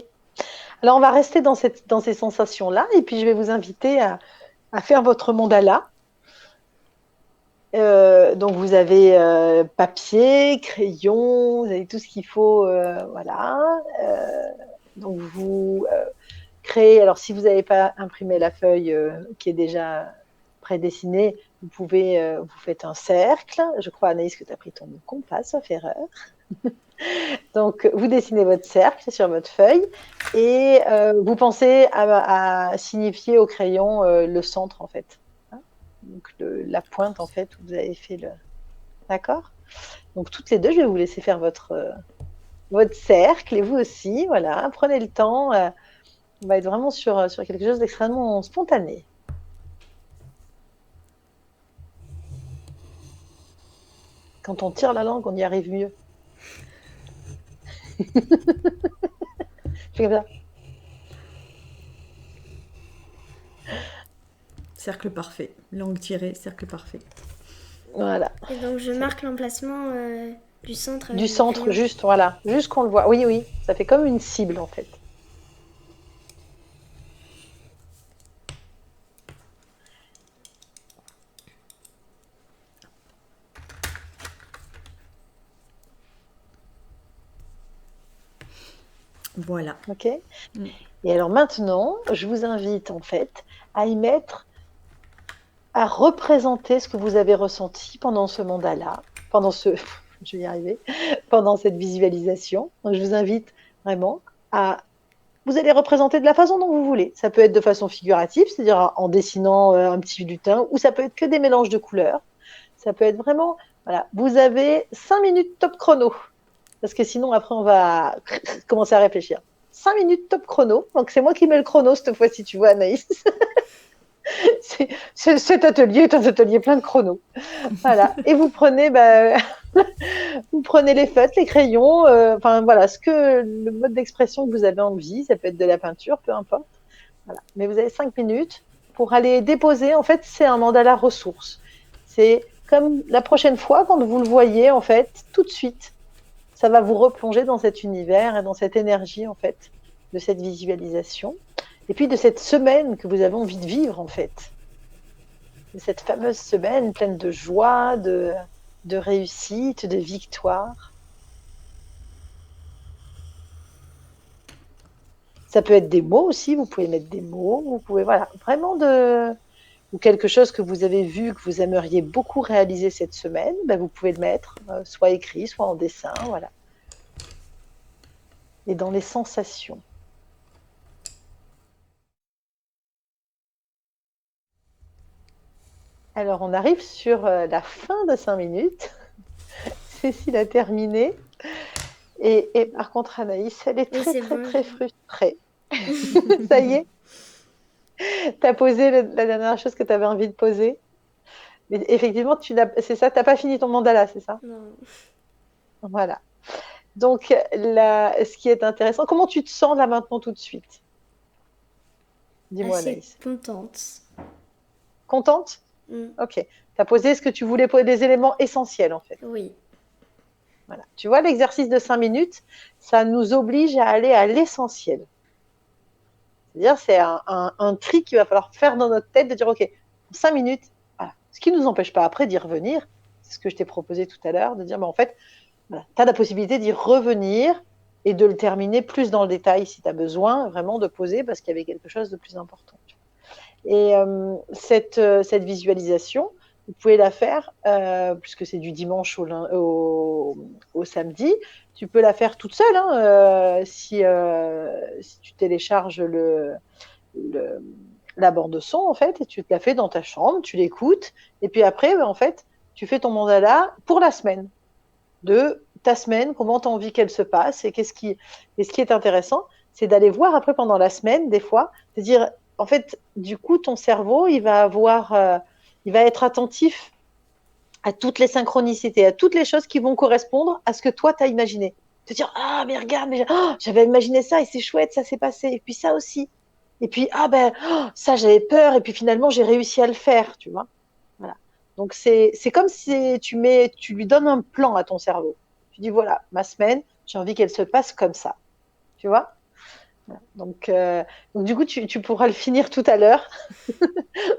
Alors, on va rester dans ces sensations-là. Et puis, je vais vous inviter à faire votre mandala. Donc, vous avez papier, crayon, vous avez tout ce qu'il faut. Voilà. Donc, vous créez. Alors, si vous n'avez pas imprimé la feuille qui est déjà prédessinée, vous pouvez, vous faites un cercle. Je crois, Anaïs, que tu as pris ton compas, sauf erreur. Donc, vous dessinez votre cercle sur votre feuille et vous pensez à signifier au crayon le centre, en fait. Hein. Donc, la pointe, en fait, où vous avez fait le... D'accord? Donc, toutes les deux, je vais vous laisser faire votre cercle et vous aussi. Voilà, prenez le temps. On va être vraiment sur quelque chose d'extrêmement spontané. Quand on tire la langue, on y arrive mieux. Fais comme ça. Cercle parfait, langue tirée, cercle parfait. Voilà. Et donc, je marque l'emplacement du centre Du avec mon centre, crayon. juste, voilà. Juste qu'on le voit. Oui, oui. Ça fait comme une cible, en fait. Voilà. Ok? Mm. Et alors maintenant, je vous invite en fait à y mettre, à représenter ce que vous avez ressenti pendant ce mandala, pendant ce, je vais y arriver, pendant cette visualisation. Donc, je vous invite vraiment à, vous allez représenter de la façon dont vous voulez. Ça peut être de façon figurative, c'est-à-dire en dessinant un petit lutin, ou ça peut être que des mélanges de couleurs. Ça peut être vraiment, voilà, vous avez 5 minutes top chrono. Parce que sinon, après, on va commencer à réfléchir. 5 minutes top chrono. Donc, c'est moi qui mets le chrono cette fois-ci, tu vois, Anaïs. Cet atelier est un atelier plein de chronos. Voilà. Et vous prenez, vous prenez les feutres, les crayons, enfin voilà, le mode d'expression que vous avez envie. Ça peut être de la peinture, peu importe. Voilà. Mais vous avez 5 minutes pour aller déposer. En fait, c'est un mandala ressource. C'est comme la prochaine fois, quand vous le voyez, en fait, tout de suite, ça va vous replonger dans cet univers et dans cette énergie, en fait, de cette visualisation. Et puis de cette semaine que vous avez envie de vivre, en fait. De cette fameuse semaine pleine de joie, de réussite, de victoire. Ça peut être des mots aussi, vous pouvez mettre des mots, vous pouvez, voilà, vraiment ou quelque chose que vous avez vu, que vous aimeriez beaucoup réaliser cette semaine, vous pouvez le mettre, soit écrit, soit en dessin, voilà. Et dans les sensations. Alors, on arrive sur la fin de 5 minutes. Cécile a terminé. Et par contre, Anaïs, elle est très, très, très frustrée. Ça y est, tu as posé la dernière chose que tu avais envie de poser. Mais effectivement, c'est ça, tu n'as pas fini ton mandala, c'est ça? Non. Voilà. Donc, ce qui est intéressant, comment tu te sens là maintenant tout de suite? Dis-moi, Anaïs. Contente. Contente? Ok. Tu as posé ce que tu voulais, des éléments essentiels en fait. Oui. Voilà. Tu vois, l'exercice de 5 minutes, ça nous oblige à aller à l'essentiel. C'est-à-dire, c'est un tri qu'il va falloir faire dans notre tête, de dire, ok, 5 minutes, voilà. Ce qui ne nous empêche pas après d'y revenir, c'est ce que je t'ai proposé tout à l'heure, de dire, en fait, voilà, tu as la possibilité d'y revenir et de le terminer plus dans le détail si tu as besoin, vraiment de poser parce qu'il y avait quelque chose de plus important. Et cette visualisation, vous pouvez la faire, puisque c'est du dimanche au samedi, tu peux la faire toute seule, hein, si tu télécharges la bande son, en fait, et tu te la fais dans ta chambre, tu l'écoutes, et puis après, en fait, tu fais ton mandala pour la semaine, de ta semaine, comment tu as envie qu'elle se passe, et ce qui est intéressant, c'est d'aller voir après pendant la semaine, des fois, de dire, en fait, du coup, ton cerveau, il va être attentif à toutes les synchronicités, à toutes les choses qui vont correspondre à ce que toi, tu as imaginé. Te dire, ah, mais regarde, j'avais imaginé ça et c'est chouette, ça s'est passé. Et puis ça aussi. Et puis, ça, j'avais peur et puis finalement, j'ai réussi à le faire, tu vois. Voilà. Donc, c'est comme si tu lui donnes un plan à ton cerveau. Tu dis, voilà, ma semaine, j'ai envie qu'elle se passe comme ça. Tu vois? Donc, du coup, tu pourras le finir tout à l'heure.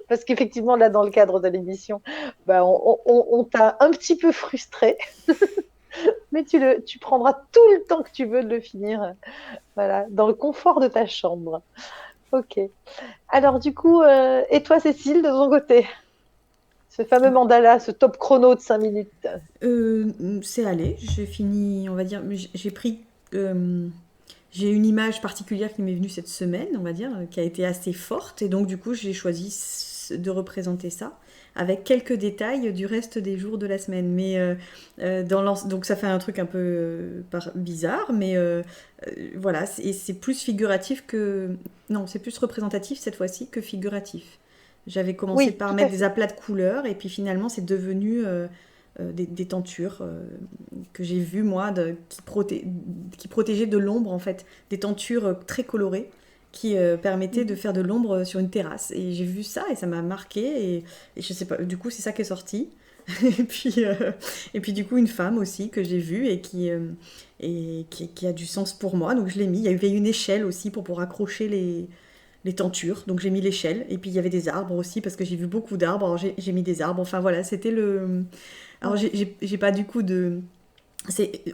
Parce qu'effectivement, là, dans le cadre de l'émission, on t'a un petit peu frustré. Mais tu prendras tout le temps que tu veux de le finir. Voilà, dans le confort de ta chambre. Ok. Alors, du coup, et toi, Cécile, de ton côté? Ce fameux mandala, ce top chrono de 5 minutes. C'est allé, j'ai fini, on va dire, j'ai pris... j'ai une image particulière qui m'est venue cette semaine, on va dire, qui a été assez forte, et donc du coup j'ai choisi de représenter ça avec quelques détails du reste des jours de la semaine. Mais donc ça fait un truc un peu bizarre, mais voilà, c'est plus figuratif que... Non, c'est plus représentatif cette fois-ci que figuratif. J'avais commencé par mettre des aplats de couleurs, et puis finalement c'est devenu... des tentures que j'ai vues moi qui protégeaient de l'ombre en fait, des tentures très colorées qui permettaient de faire de l'ombre sur une terrasse, et j'ai vu ça et ça m'a marqué, et je sais pas, du coup c'est ça qui est sorti. et puis du coup une femme aussi que j'ai vue et qui a du sens pour moi, donc je l'ai mis. Il y avait une échelle aussi pour pouvoir accrocher les tentures, donc j'ai mis l'échelle, et puis il y avait des arbres aussi parce que j'ai vu beaucoup d'arbres, alors j'ai mis des arbres, enfin voilà, c'était le... Alors j'ai pas du coup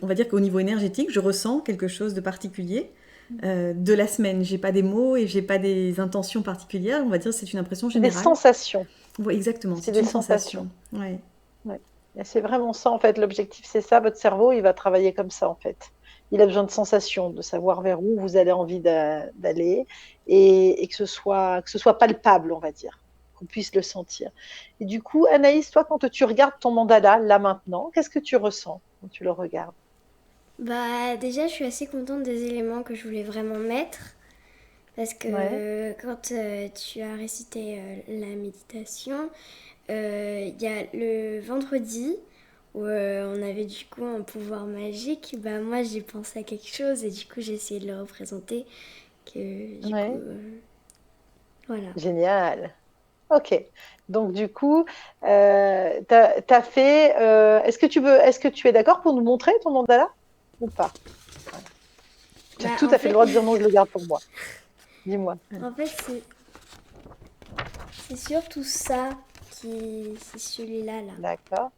On va dire qu'au niveau énergétique, je ressens quelque chose de particulier de la semaine. J'ai pas des mots et j'ai pas des intentions particulières. On va dire que c'est une impression Des générale. sensations. Ouais, exactement, C'est c'est des une sensations. sensation. Ouais. Ouais. Et c'est vraiment ça, en fait. L'objectif, c'est ça. Votre cerveau, il va travailler comme ça, en fait. Il a besoin de sensations, de savoir vers où vous avez envie d'aller et que ce soit palpable, on va dire, qu'on puisse le sentir. Et du coup, Anaïs, toi, quand tu regardes ton mandala, là maintenant, qu'est-ce que tu ressens quand tu le regardes? Bah déjà, je suis assez contente des éléments que je voulais vraiment mettre. Parce Ouais. que quand tu as récité la méditation, il y a le vendredi où on avait du coup un pouvoir magique. Bah moi j'ai pensé à quelque chose et du coup j'ai essayé de le représenter. Que du coup, Ouais. voilà. Génial. Ok. Donc du coup, t'as fait. Est-ce que tu es d'accord pour nous montrer ton mandala ou pas? Voilà. Tu as Bah tout en à fait le fait, droit de dire non, je le garde pour moi. Dis-moi. en fait c'est surtout ça c'est celui-là là. D'accord.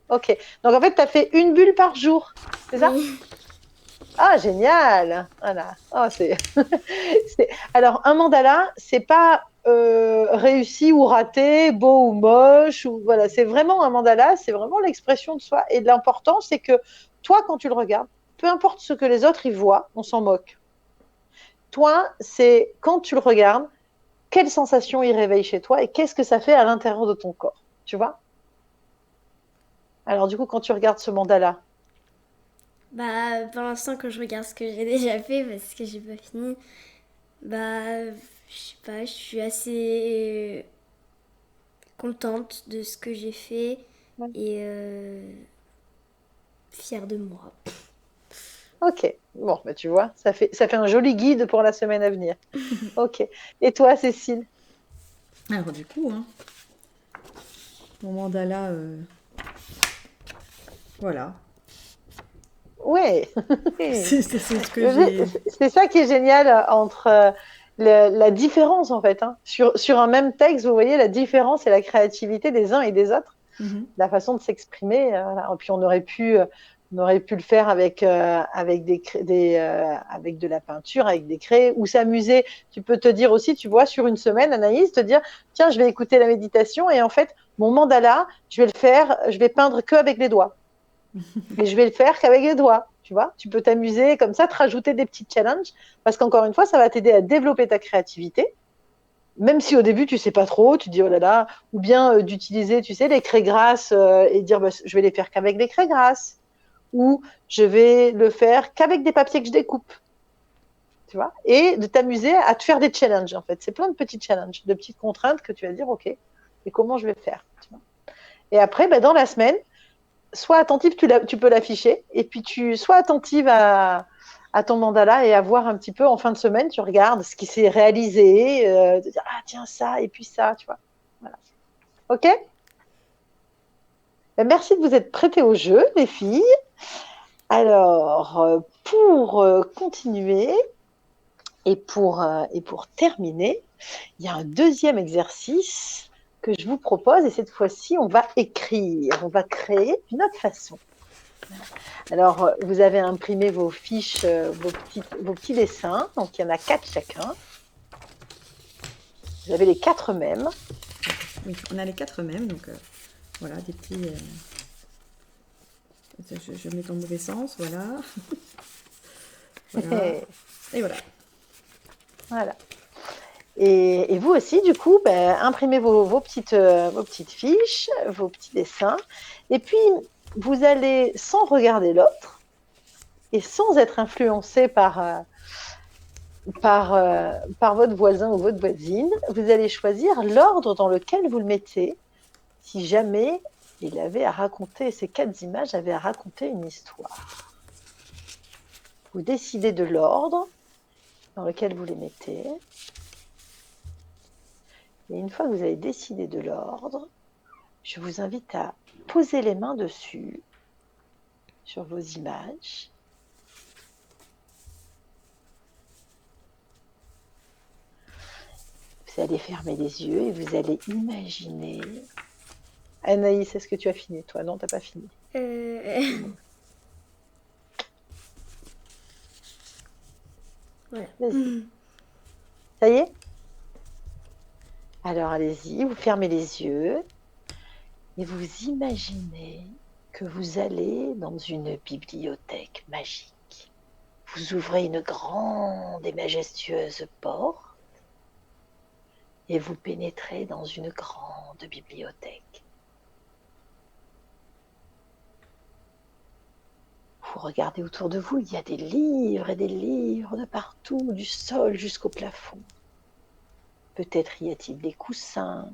Ok. Donc en fait, tu as fait une bulle par jour, c'est ça? Oui. Ah, génial. Voilà. Oh, Alors, un mandala, c'est pas réussi ou raté, beau ou moche. Ou... Voilà, c'est vraiment un mandala, c'est vraiment l'expression de soi. Et l'important, c'est que toi, quand tu le regardes, peu importe ce que les autres y voient, on s'en moque. Toi, c'est quand tu le regardes, quelle sensation il réveille chez toi et qu'est-ce que ça fait à l'intérieur de ton corps. Tu vois? Alors, du coup, quand tu regardes ce mandala, Bah pour l'instant quand je regarde ce que j'ai déjà fait parce que j'ai pas fini, bah je sais pas, je suis assez contente de ce que j'ai fait et fière de moi. ok. Bon, bah, tu vois, ça fait un joli guide pour la semaine à venir. Ok. Et toi, Cécile? Alors du coup, hein, mon mandala, voilà. Ouais. C'est ce que j'ai. C'est ça qui est génial entre la différence, en fait. Hein. Sur un même texte, vous voyez la différence et la créativité des uns et des autres, Mhm. la façon de s'exprimer. Voilà. Et puis on aurait pu le faire avec avec de la peinture, avec des craies, ou s'amuser. Tu peux te dire aussi, tu vois, sur une semaine, Anaïs, te dire, tiens, je vais écouter la méditation et en fait, mon mandala, je vais peindre que avec les doigts. Mais je vais le faire qu'avec les doigts. Tu vois, tu peux t'amuser comme ça, te rajouter des petits challenges, parce qu'encore une fois, ça va t'aider à développer ta créativité, même si au début tu sais pas trop, tu dis oh là là, ou bien d'utiliser, tu sais, les craies grasses et dire bah, je vais les faire qu'avec des craies grasses, ou je vais le faire qu'avec des papiers que je découpe, tu vois, et de t'amuser à te faire des challenges en fait. C'est plein de petits challenges, de petites contraintes que tu vas dire ok, et comment je vais faire, tu vois. Et après, bah, dans la semaine, sois attentive, tu peux l'afficher, et puis tu sois attentive à ton mandala et à voir un petit peu en fin de semaine, tu regardes ce qui s'est réalisé, de dire ah tiens ça et puis ça, tu vois. Voilà. Ok. Ben, merci de vous être prêtées au jeu, les filles. Alors pour continuer et pour terminer, il y a un deuxième exercice que je vous propose et cette fois-ci on va écrire, on va créer d'une autre façon. Alors, vous avez imprimé vos fiches, vos petits dessins. Donc, il y en a 4 chacun. Vous avez les 4 mêmes. Oui, on a les 4 mêmes, donc voilà, des petits. Je mets dans le mauvais sens, voilà. Voilà. Et voilà. Voilà. Et vous aussi, du coup, ben, imprimez vos petites fiches, vos petits dessins. Et puis, vous allez, sans regarder l'autre et sans être influencé par votre voisin ou votre voisine, vous allez choisir l'ordre dans lequel vous le mettez si jamais il avait à raconter, ces 4 images avaient à raconter une histoire. Vous décidez de l'ordre dans lequel vous les mettez. Et une fois que vous avez décidé de l'ordre, je vous invite à poser les mains dessus, sur vos images. Vous allez fermer les yeux et vous allez imaginer. Anaïs, est-ce que tu as fini, toi? Non, tu n'as pas fini. Voilà. Vas-y. Ça y est? Alors allez-y, vous fermez les yeux et vous imaginez que vous allez dans une bibliothèque magique. Vous ouvrez une grande et majestueuse porte et vous pénétrez dans une grande bibliothèque. Vous regardez autour de vous, il y a des livres et des livres de partout, du sol jusqu'au plafond. Peut-être y a-t-il des coussins,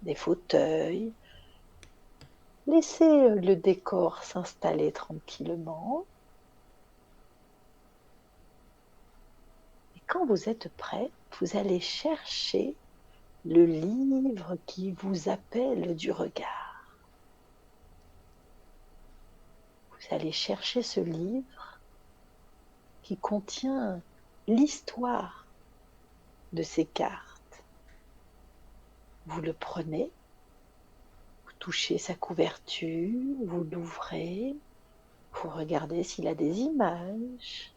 des fauteuils. Laissez le décor s'installer tranquillement. Et quand vous êtes prêt, vous allez chercher le livre qui vous appelle du regard. Vous allez chercher ce livre qui contient l'histoire de ces cartes. Vous le prenez, vous touchez sa couverture, vous l'ouvrez, vous regardez s'il a des images,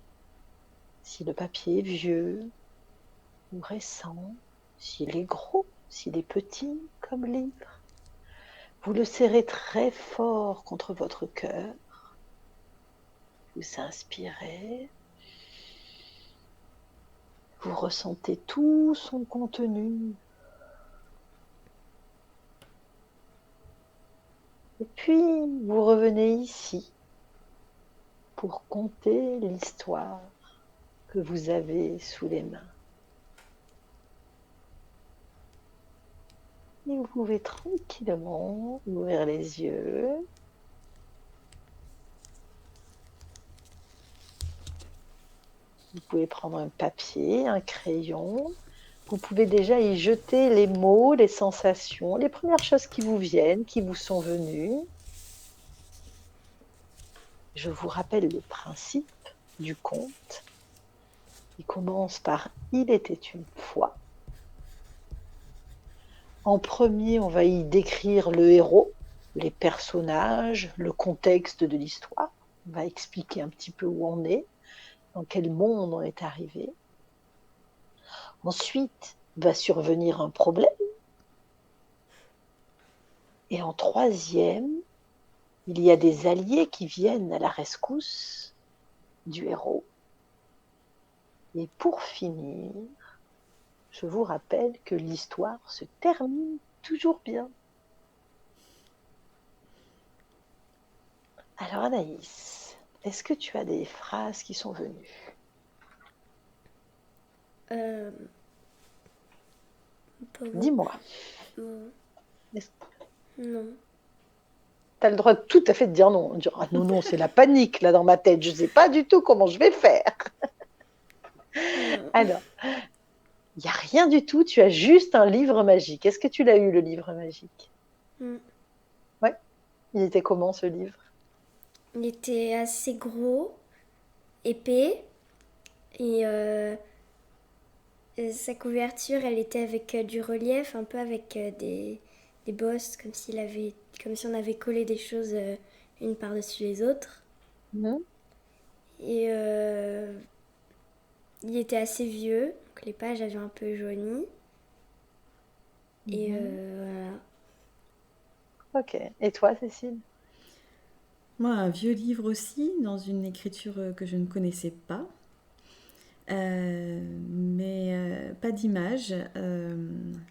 si le papier est vieux ou récent, s'il est gros, s'il est petit comme livre. Vous le serrez très fort contre votre cœur. Vous inspirez. Vous ressentez tout son contenu. Et puis, vous revenez ici pour conter l'histoire que vous avez sous les mains. Et vous pouvez tranquillement ouvrir les yeux. Vous pouvez prendre un papier, un crayon. Vous pouvez déjà y jeter les mots, les sensations, les premières choses qui vous viennent, qui vous sont venues. Je vous rappelle le principe du conte. Il commence par « Il était une fois ». En premier, on va y décrire le héros, les personnages, le contexte de l'histoire. On va expliquer un petit peu où on est, dans quel monde on est arrivé. Ensuite, va survenir un problème. Et en troisième, il y a des alliés qui viennent à la rescousse du héros. Et pour finir, je vous rappelle que l'histoire se termine toujours bien. Alors Anaïs, est-ce que tu as des phrases qui sont venues? Dis-moi. Non. Tu as le droit tout à fait de dire non. Dire, ah non, c'est la panique là dans ma tête. Je ne sais pas du tout comment je vais faire. Alors, il n'y a rien du tout. Tu as juste un livre magique. Est-ce que tu l'as eu, le livre magique? Ouais. Il était comment, ce livre? Il était assez gros, épais, et sa couverture, elle était avec du relief, un peu avec des bosses, comme si on avait collé des choses une par-dessus les autres. Et il était assez vieux, donc les pages avaient un peu jauni. Et voilà. Ok. Et toi, Cécile? Moi, un vieux livre aussi, dans une écriture que je ne connaissais pas. Mais pas d'image.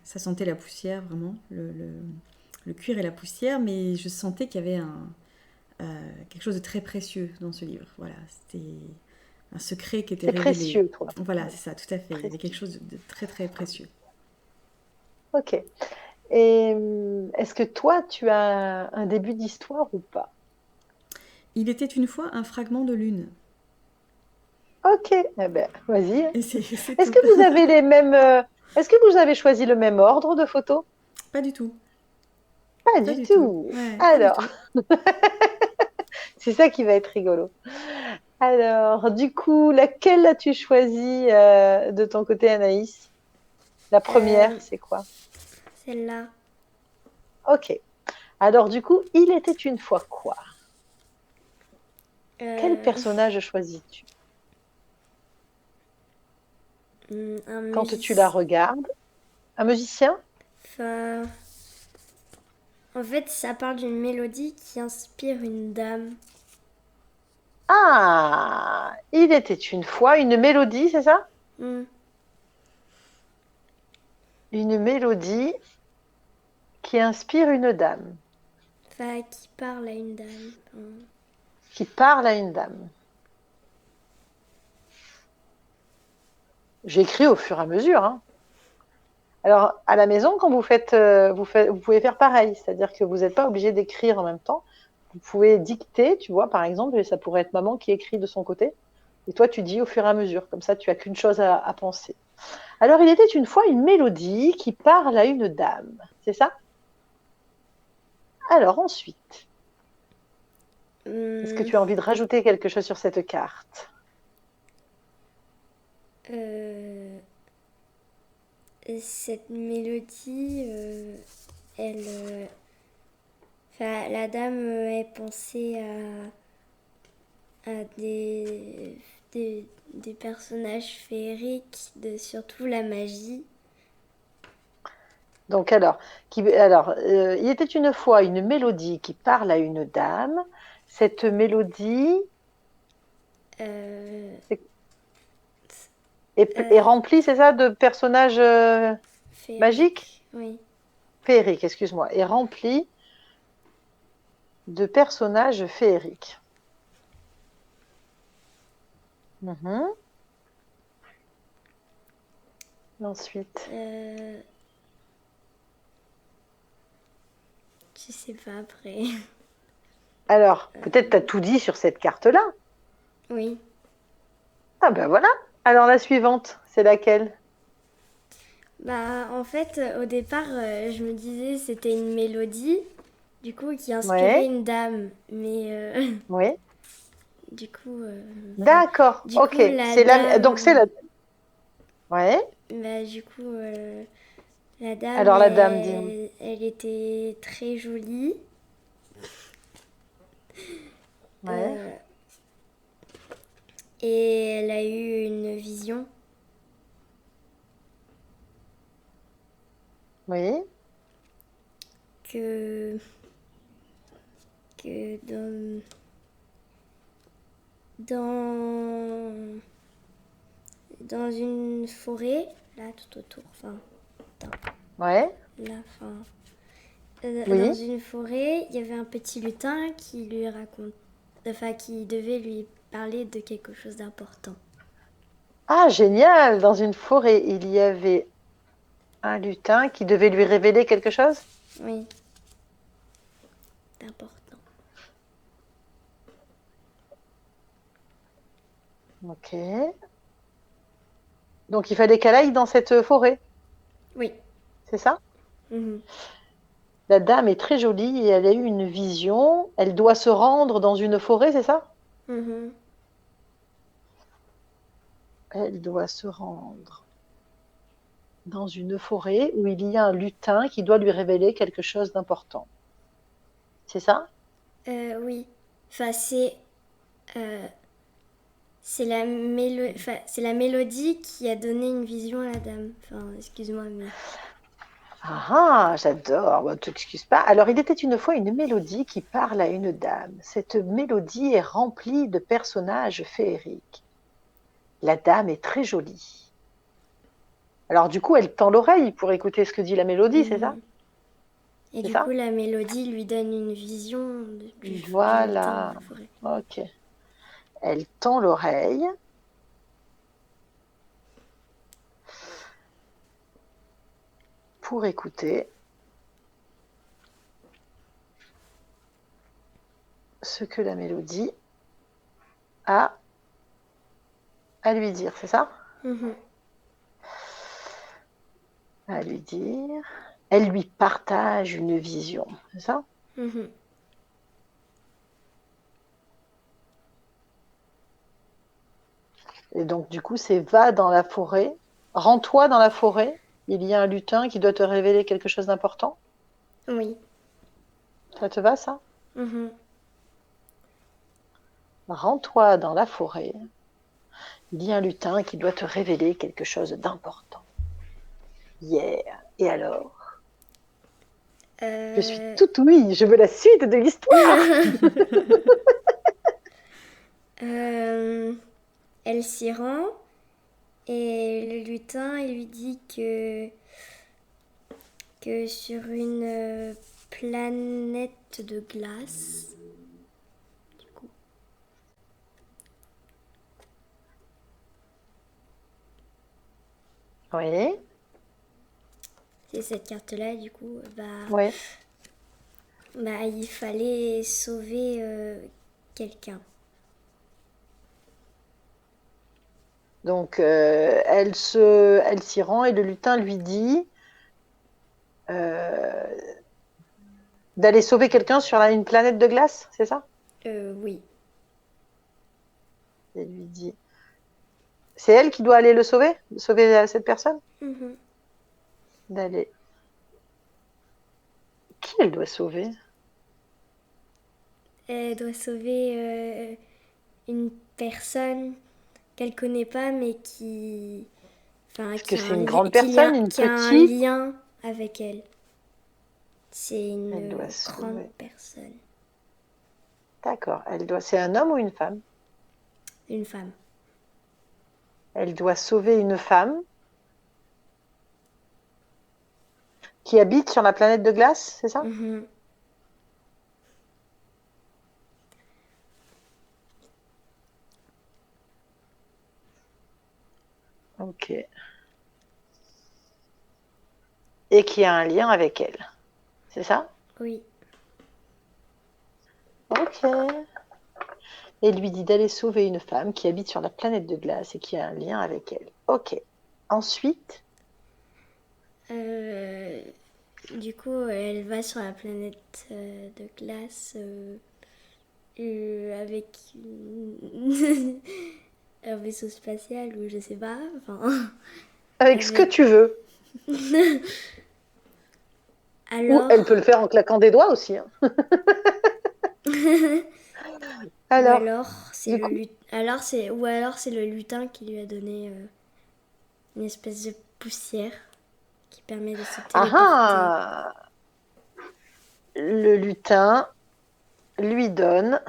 Ça sentait la poussière, vraiment, le cuir et la poussière, mais je sentais qu'il y avait quelque chose de très précieux dans ce livre. Voilà, c'était un secret qui était C'est révélé. précieux, toi. Voilà, c'est ça, tout à fait. Il y avait quelque chose de très, très précieux. Ok. Et est-ce que toi, tu as un début d'histoire ou pas? Il était une fois un fragment de lune. Ok, eh ben, vas-y. Et c'est Est-ce tout. que vous avez les mêmes... Est-ce que vous avez choisi le même ordre de photos? Pas du tout. Pas du tout. Ouais, Alors, pas du tout. c'est ça qui va être rigolo. Alors, du coup, laquelle as-tu choisi de ton côté, Anaïs? La première, c'est quoi? Celle-là. Ok. Alors, du coup, il était une fois quoi? Quel personnage choisis-tu? Un quand tu la regardes. Un musicien? Enfin, en fait, ça parle d'une mélodie qui inspire une dame. Ah, il était une fois une mélodie, c'est ça? Hmm. Une mélodie qui inspire une dame, Enfin, qui parle à une dame. Enfin, qui parle à une dame. J'écris au fur et à mesure, hein. Alors, à la maison, quand vous pouvez faire pareil, c'est-à-dire que vous n'êtes pas obligé d'écrire en même temps. Vous pouvez dicter, tu vois, par exemple, et ça pourrait être maman qui écrit de son côté, et toi, tu dis au fur et à mesure, comme ça, tu as qu'une chose à penser. Alors, il était une fois une mélodie qui parle à une dame, c'est ça? Alors, ensuite, est-ce que hmm, tu as envie de rajouter quelque chose sur cette carte? euh, cette mélodie, elle, enfin, la dame, elle pensait à des personnages féeriques, surtout la magie. Donc, il était une fois une mélodie qui parle à une dame. Cette mélodie Euh, est remplie, c'est ça, de personnages magiques? Féerique, oui. Féeriques, excuse-moi. Est remplie de personnages féeriques. Mhm. Ensuite. Je sais pas après. Alors, peut-être tu as tout dit sur cette carte-là. Oui. Ah ben voilà. Alors la suivante, c'est laquelle? Bah, en fait, au départ, je me disais c'était une mélodie, du coup, qui inspirait Ouais, une dame. Mais oui. du coup, enfin, D'accord, du coup, ok. la Donc c'est dame, la. Ouais. bah, du coup, la dame, Alors la dame, dis-moi. elle était très jolie. Ouais. euh, et elle a eu une vision Oui. que, que dans, dans une forêt, là, tout autour, enfin, Ouais. là, enfin, dans Oui. une forêt, il y avait un petit lutin qui devait lui parler de quelque chose d'important. Ah, génial! Dans une forêt, il y avait un lutin qui devait lui révéler quelque chose? Oui, d'important. Ok. Donc il fallait qu'elle aille dans cette forêt, Oui. c'est ça? Mhm. La dame est très jolie et elle a eu une vision. Elle doit se rendre dans une forêt, c'est ça? Mhm. Elle doit se rendre dans une forêt où il y a un lutin qui doit lui révéler quelque chose d'important. C'est ça? Oui. Enfin, euh, c'est la mélodie qui a donné une vision à la dame. Enfin, excuse-moi, mais. Ah, j'adore. Bon, t'excuses pas. Alors, il était une fois une mélodie qui parle à une dame. Cette mélodie est remplie de personnages féeriques. La dame est très jolie. Alors, du coup, elle tend l'oreille pour écouter ce que dit la mélodie, c'est ça? Mhm. Et C'est du coup, ça? la mélodie lui donne une vision du lutin dans Voilà. la forêt. Ok. Elle tend l'oreille pour écouter ce que la mélodie a à lui dire, c'est ça? Mhm. À lui dire. Elle lui partage une vision, c'est ça? Mhm. Et donc, du coup, c'est va dans la forêt, rends-toi dans la forêt, il y a un lutin qui doit te révéler quelque chose d'important. Oui. Ça te va, ça? Mhm. Rends-toi dans la forêt, Il y a un lutin qui doit te révéler quelque chose d'important. Yeah. Et alors? Je suis Euh, toute ouïe, je veux la suite de l'histoire. euh, Elle s'y rend et le lutin il lui dit que sur une planète de glace, du coup, Oui, c'est cette carte-là, du coup, oui. il fallait sauver quelqu'un. Donc, elle s'y rend et le lutin lui dit euh, d'aller sauver quelqu'un sur une planète de glace, c'est ça? Oui. Elle lui dit. C'est elle qui doit aller le sauver cette personne? Mhm. D'aller. Qui elle doit sauver? Elle doit sauver une personne qu'elle connaît pas, mais Est-ce que qui a c'est un, une li- grande personne, une qui a un petite? lien avec elle. C'est Elle doit une grande sauver. personne, D'accord. C'est un homme ou une femme? une femme. Elle doit sauver une femme qui habite sur la planète de glace, c'est ça? Mhm. Ok. Et qui a un lien avec elle, c'est ça? Oui. Ok. Et lui dit d'aller sauver une femme qui habite sur la planète de glace et qui a un lien avec elle. Ok. Ensuite, Euh, du coup, elle va sur la planète de glace avec un vaisseau spatial ou je sais pas. Enfin, avec ce que avec. tu veux. Ou elle peut Alors, le faire en claquant des doigts aussi, hein. ou Alors, alors du coup, ou alors c'est le lutin qui lui a donné une espèce de poussière qui permet de se ah téléporter. ah, le lutin lui donne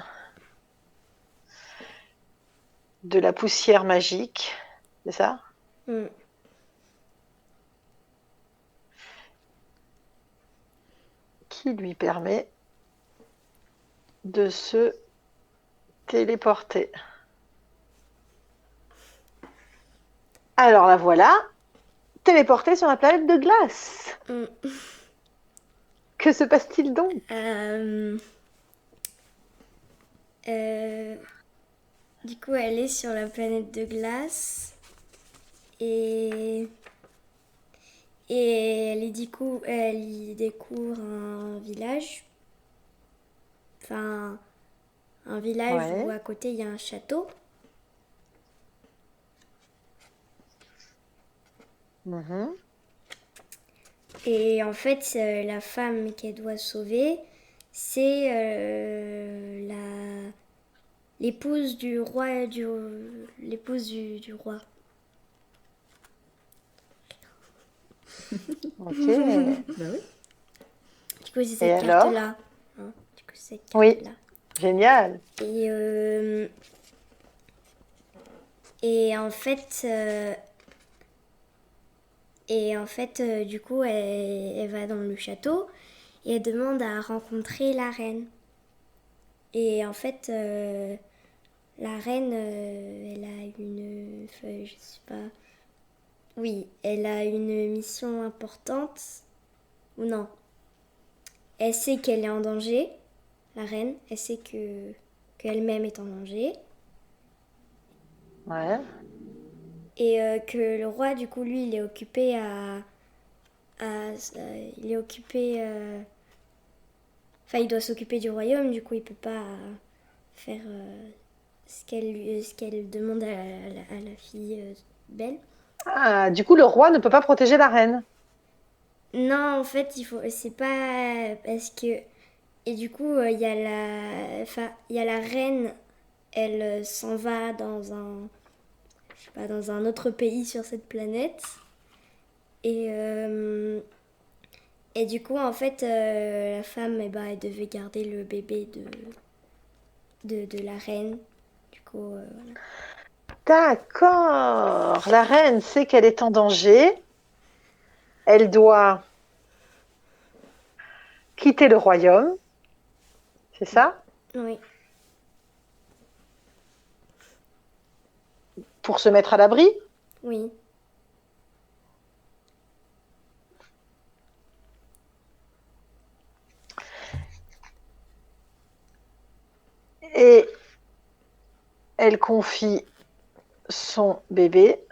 de la poussière magique, c'est ça? Hmm. Qui lui permet de se téléporter. Alors la voilà, téléportée sur la planète de glace. Hmm. Que se passe-t-il donc? Euh, euh, du coup, elle est sur la planète de glace et elle y découvre un village. Enfin, un village où Ouais. à côté il y a un château. Mhm. Et en fait, la femme qu'elle doit sauver, c'est l'épouse du roi du roi. Ok. Bah oui. Du coup, c'est Et cette alors? carte-là. Hein, du coup, c'est cette Oui, carte-là. génial. Et, euh, et en fait, du coup, elle va dans le château et elle demande à rencontrer la reine. Et en fait, la reine, elle a je sais pas. Oui, elle a une mission importante. Ou non, elle sait qu'elle est en danger, la reine. Elle sait qu'elle-même est en danger. Ouais. Et que le roi, du coup, lui, il est occupé il est occupé. Enfin, il doit s'occuper du royaume, du coup, il peut pas faire ce qu'elle demande à la fille belle. Ah, du coup, le roi ne peut pas protéger la reine. Non, en fait, c'est pas parce que. Et du coup, il y a la reine, elle s'en va dans un. je sais pas, dans un autre pays sur cette planète. Et du coup, en fait, la femme, elle devait garder le bébé de la reine. Du coup, voilà. D'accord. La reine sait qu'elle est en danger. Elle doit quitter le royaume. C'est ça? Oui, Pour se mettre à l'abri. oui. Et elle confie son bébé.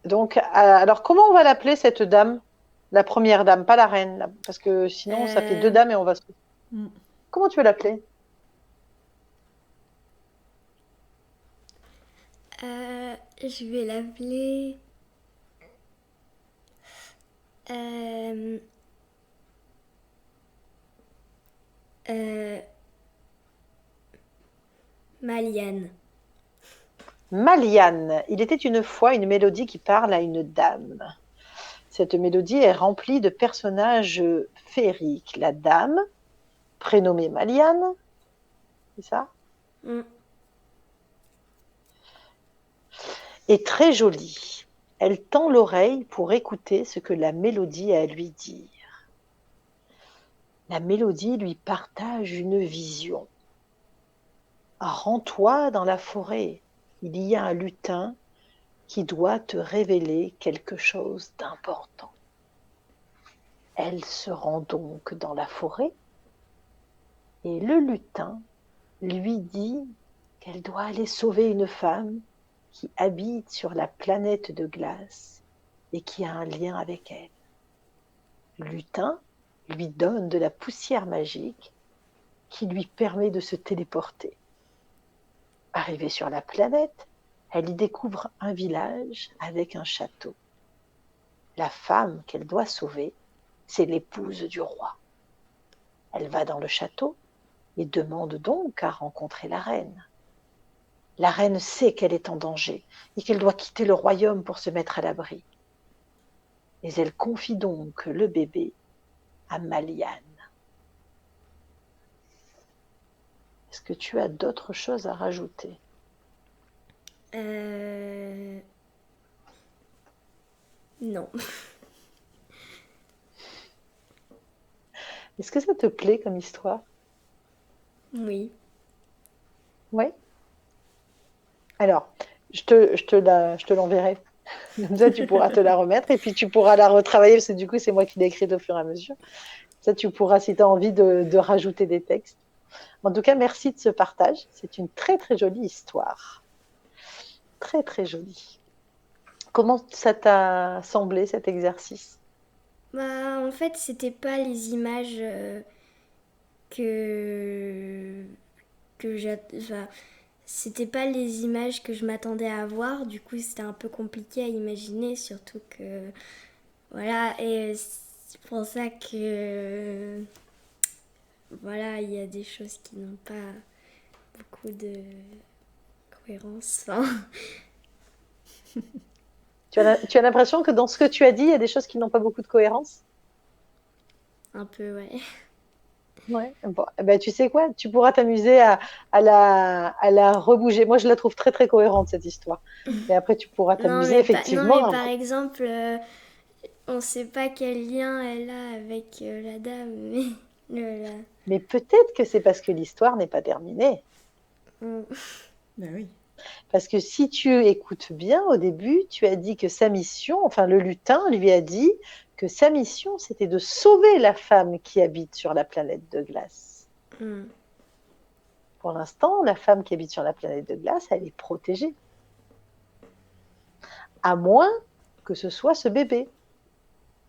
Donc, alors comment on va l'appeler cette dame? La première dame, pas la reine, parce que sinon ça fait deux dames et on va se... Mm. Comment tu veux l'appeler? Je vais l'appeler... Maliane. Maliane. Il était une fois une mélodie qui parle à une dame. Cette mélodie est remplie de personnages féeriques. La dame, prénommée Maliane, c'est ça? Mm. Est très jolie. Elle tend l'oreille pour écouter ce que la mélodie a à lui dire. La mélodie lui partage une vision. Rends-toi dans la forêt. Il y a un lutin qui doit te révéler quelque chose d'important. Elle se rend donc dans la forêt et le lutin lui dit qu'elle doit aller sauver une femme qui habite sur la planète de glace et qui a un lien avec elle. Le lutin lui donne de la poussière magique qui lui permet de se téléporter. Arrivée sur la planète, elle y découvre un village avec un château. La femme qu'elle doit sauver, c'est l'épouse du roi. Elle va dans le château et demande donc à rencontrer la reine. La reine sait qu'elle est en danger et qu'elle doit quitter le royaume pour se mettre à l'abri. Et elle confie donc le bébé à Maliane. Est-ce que tu as d'autres choses à rajouter? Non. Est-ce que ça te plaît comme histoire? Oui. Oui. Alors, je te l'enverrai. Comme ça, tu pourras te la remettre et puis tu pourras la retravailler parce que du coup, c'est moi qui l'ai écrite au fur et à mesure. Ça, tu pourras, si tu as envie de rajouter des textes. En tout cas, merci de ce partage. C'est une très, très jolie histoire. Très, très jolie. Comment ça t'a semblé cet exercice? Bah, en fait, c'était pas les images que enfin, c'était pas les images que je m'attendais à voir. Du coup, c'était un peu compliqué à imaginer, surtout que voilà. Et c'est pour ça que voilà, il y a des choses qui n'ont pas beaucoup de cohérence. Enfin, Tu as l'impression que dans ce que tu as dit, il y a des choses qui n'ont pas beaucoup de cohérence? un peu, ouais. Ouais. Bon, eh ben, tu sais quoi? Tu pourras t'amuser à la rebouger. Moi, je la trouve très, très cohérente, cette histoire. Et après, tu pourras Non, t'amuser, non, effectivement. mais par exemple, on sait pas quel lien elle a avec la dame, mais la... Mais peut-être que c'est parce que l'histoire n'est pas terminée. Mm. Ben oui. Parce que si tu écoutes bien, au début, tu as dit que sa mission, enfin, le lutin lui a dit que sa mission, c'était de sauver la femme qui habite sur la planète de glace. Mm. Pour l'instant, la femme qui habite sur la planète de glace, elle est protégée. À moins que ce soit ce bébé,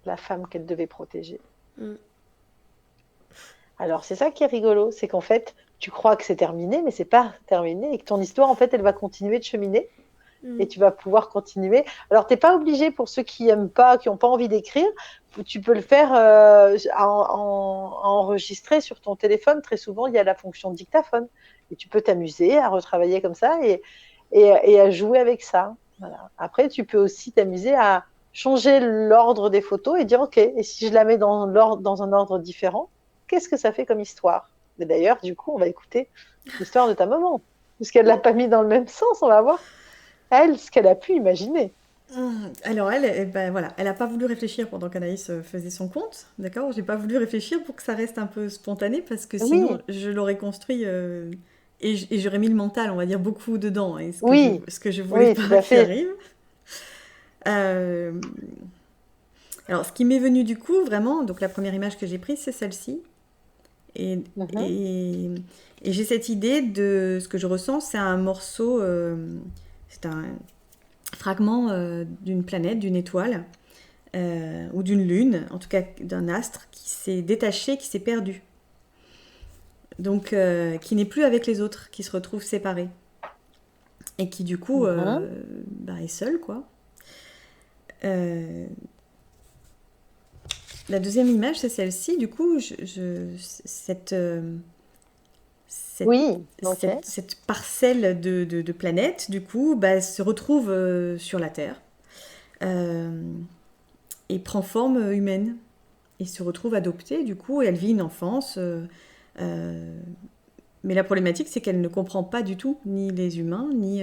la femme qu'elle devait protéger. Mm. Alors, c'est ça qui est rigolo, c'est qu'en fait, tu crois que c'est terminé, mais c'est pas terminé, et que ton histoire, en fait, elle va continuer de cheminer, et tu vas pouvoir continuer. Alors, tu n'es pas obligé, pour ceux qui n'aiment pas, qui n'ont pas envie d'écrire, tu peux le faire enregistrer sur ton téléphone. Très souvent, il y a la fonction dictaphone. Et tu peux t'amuser à retravailler comme ça et à jouer avec ça. Voilà. Après, tu peux aussi t'amuser à changer l'ordre des photos et dire, OK, et si je la mets dans un ordre différent, qu'est-ce que ça fait comme histoire? Et d'ailleurs, du coup, on va écouter l'histoire de ta maman. Puisqu'elle ne l'a pas mis dans le même sens, on va voir, elle, ce qu'elle a pu imaginer. Alors elle, ben voilà, elle n'a pas voulu réfléchir pendant qu'Anaïs faisait son conte, d'accord? J'ai pas voulu réfléchir pour que ça reste un peu spontané parce que sinon Oui, je l'aurais construit et j'aurais mis le mental, on va dire, beaucoup dedans et oui, ce que je voulais oui, tout pas à qu'il fait. arrive. Euh, alors ce qui m'est venu du coup vraiment, donc la première image que j'ai prise c'est celle-ci et, Mhm, et, et j'ai cette idée de ce que je ressens, c'est un morceau, c'est un fragment d'une planète, d'une étoile ou d'une lune, en tout cas d'un astre qui s'est détaché, qui s'est perdu. Donc qui n'est plus avec les autres, qui se retrouve séparé. Et qui du coup mhm. bah, est seul quoi. Euh, la deuxième image c'est celle-ci, du coup cette, Oui, ok. cette parcelle de planète du coup bah, se retrouve sur la Terre euh, et prend forme humaine et se retrouve adoptée du coup et elle vit une enfance euh, mais la problématique, c'est qu'elle ne comprend pas du tout ni les humains, ni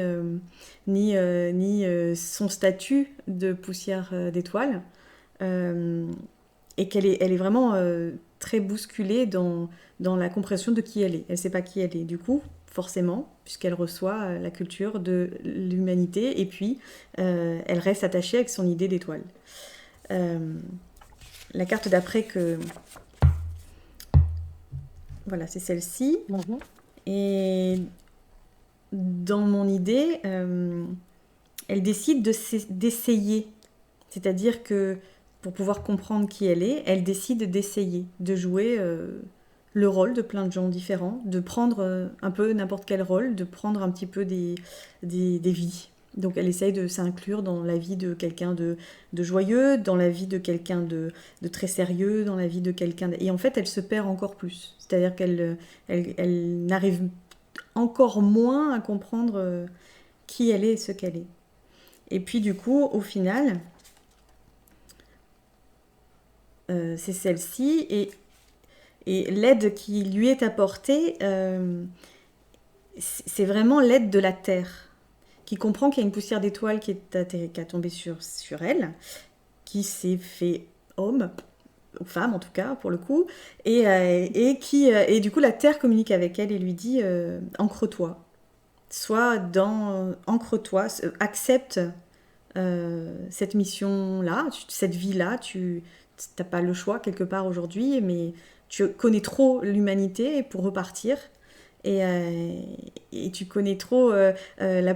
son statut de poussière d'étoile. Euh, et elle est vraiment très bousculée dans la compréhension de qui elle est. Elle ne sait pas qui elle est. Du coup, forcément, puisqu'elle reçoit la culture de l'humanité, et puis elle reste attachée avec son idée d'étoile. Euh, la carte d'après voilà, c'est celle-ci. Mhm. Et dans mon idée, elle décide d'essayer. C'est-à-dire que pour pouvoir comprendre qui elle est, elle décide d'essayer, de jouer le rôle de plein de gens différents, de prendre un peu n'importe quel rôle, de prendre un petit peu des vies. Donc elle essaye de s'inclure dans la vie de quelqu'un de joyeux, dans la vie de quelqu'un de très sérieux, dans la vie de quelqu'un... Et en fait, elle se perd encore plus. C'est-à-dire elle n'arrive encore moins à comprendre qui elle est et ce qu'elle est. Et puis du coup, au final, c'est celle-ci et l'aide qui lui est apportée, c'est vraiment l'aide de la Terre, qui comprend qu'il y a une poussière d'étoile qui a tombé sur elle, qui s'est fait homme, ou femme en tout cas pour le coup, et du coup la Terre communique avec elle et lui dit ancre-toi, ancre-toi, accepte cette mission-là, cette vie-là, tu n'as pas le choix quelque part aujourd'hui, mais tu connais trop l'humanité pour repartir. Et, euh, et tu connais trop la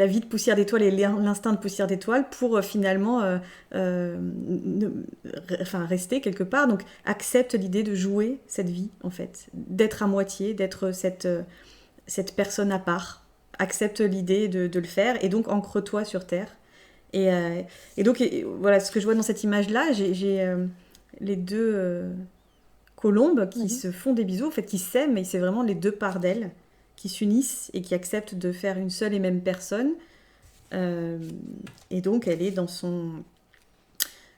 vie de poussière d'étoile et l'instinct de poussière d'étoile pour finalement enfin, rester quelque part. Donc accepte l'idée de jouer cette vie, en fait, d'être à moitié, d'être cette personne à part. Accepte l'idée de le faire et donc ancre-toi sur Terre. Et donc, voilà, ce que je vois dans cette image-là, j'ai les deux colombes qui Mhm. se font des bisous, en fait, qui s'aiment, et c'est vraiment les deux parts d'elles qui s'unissent et qui acceptent de faire une seule et même personne. Euh, et donc, elle est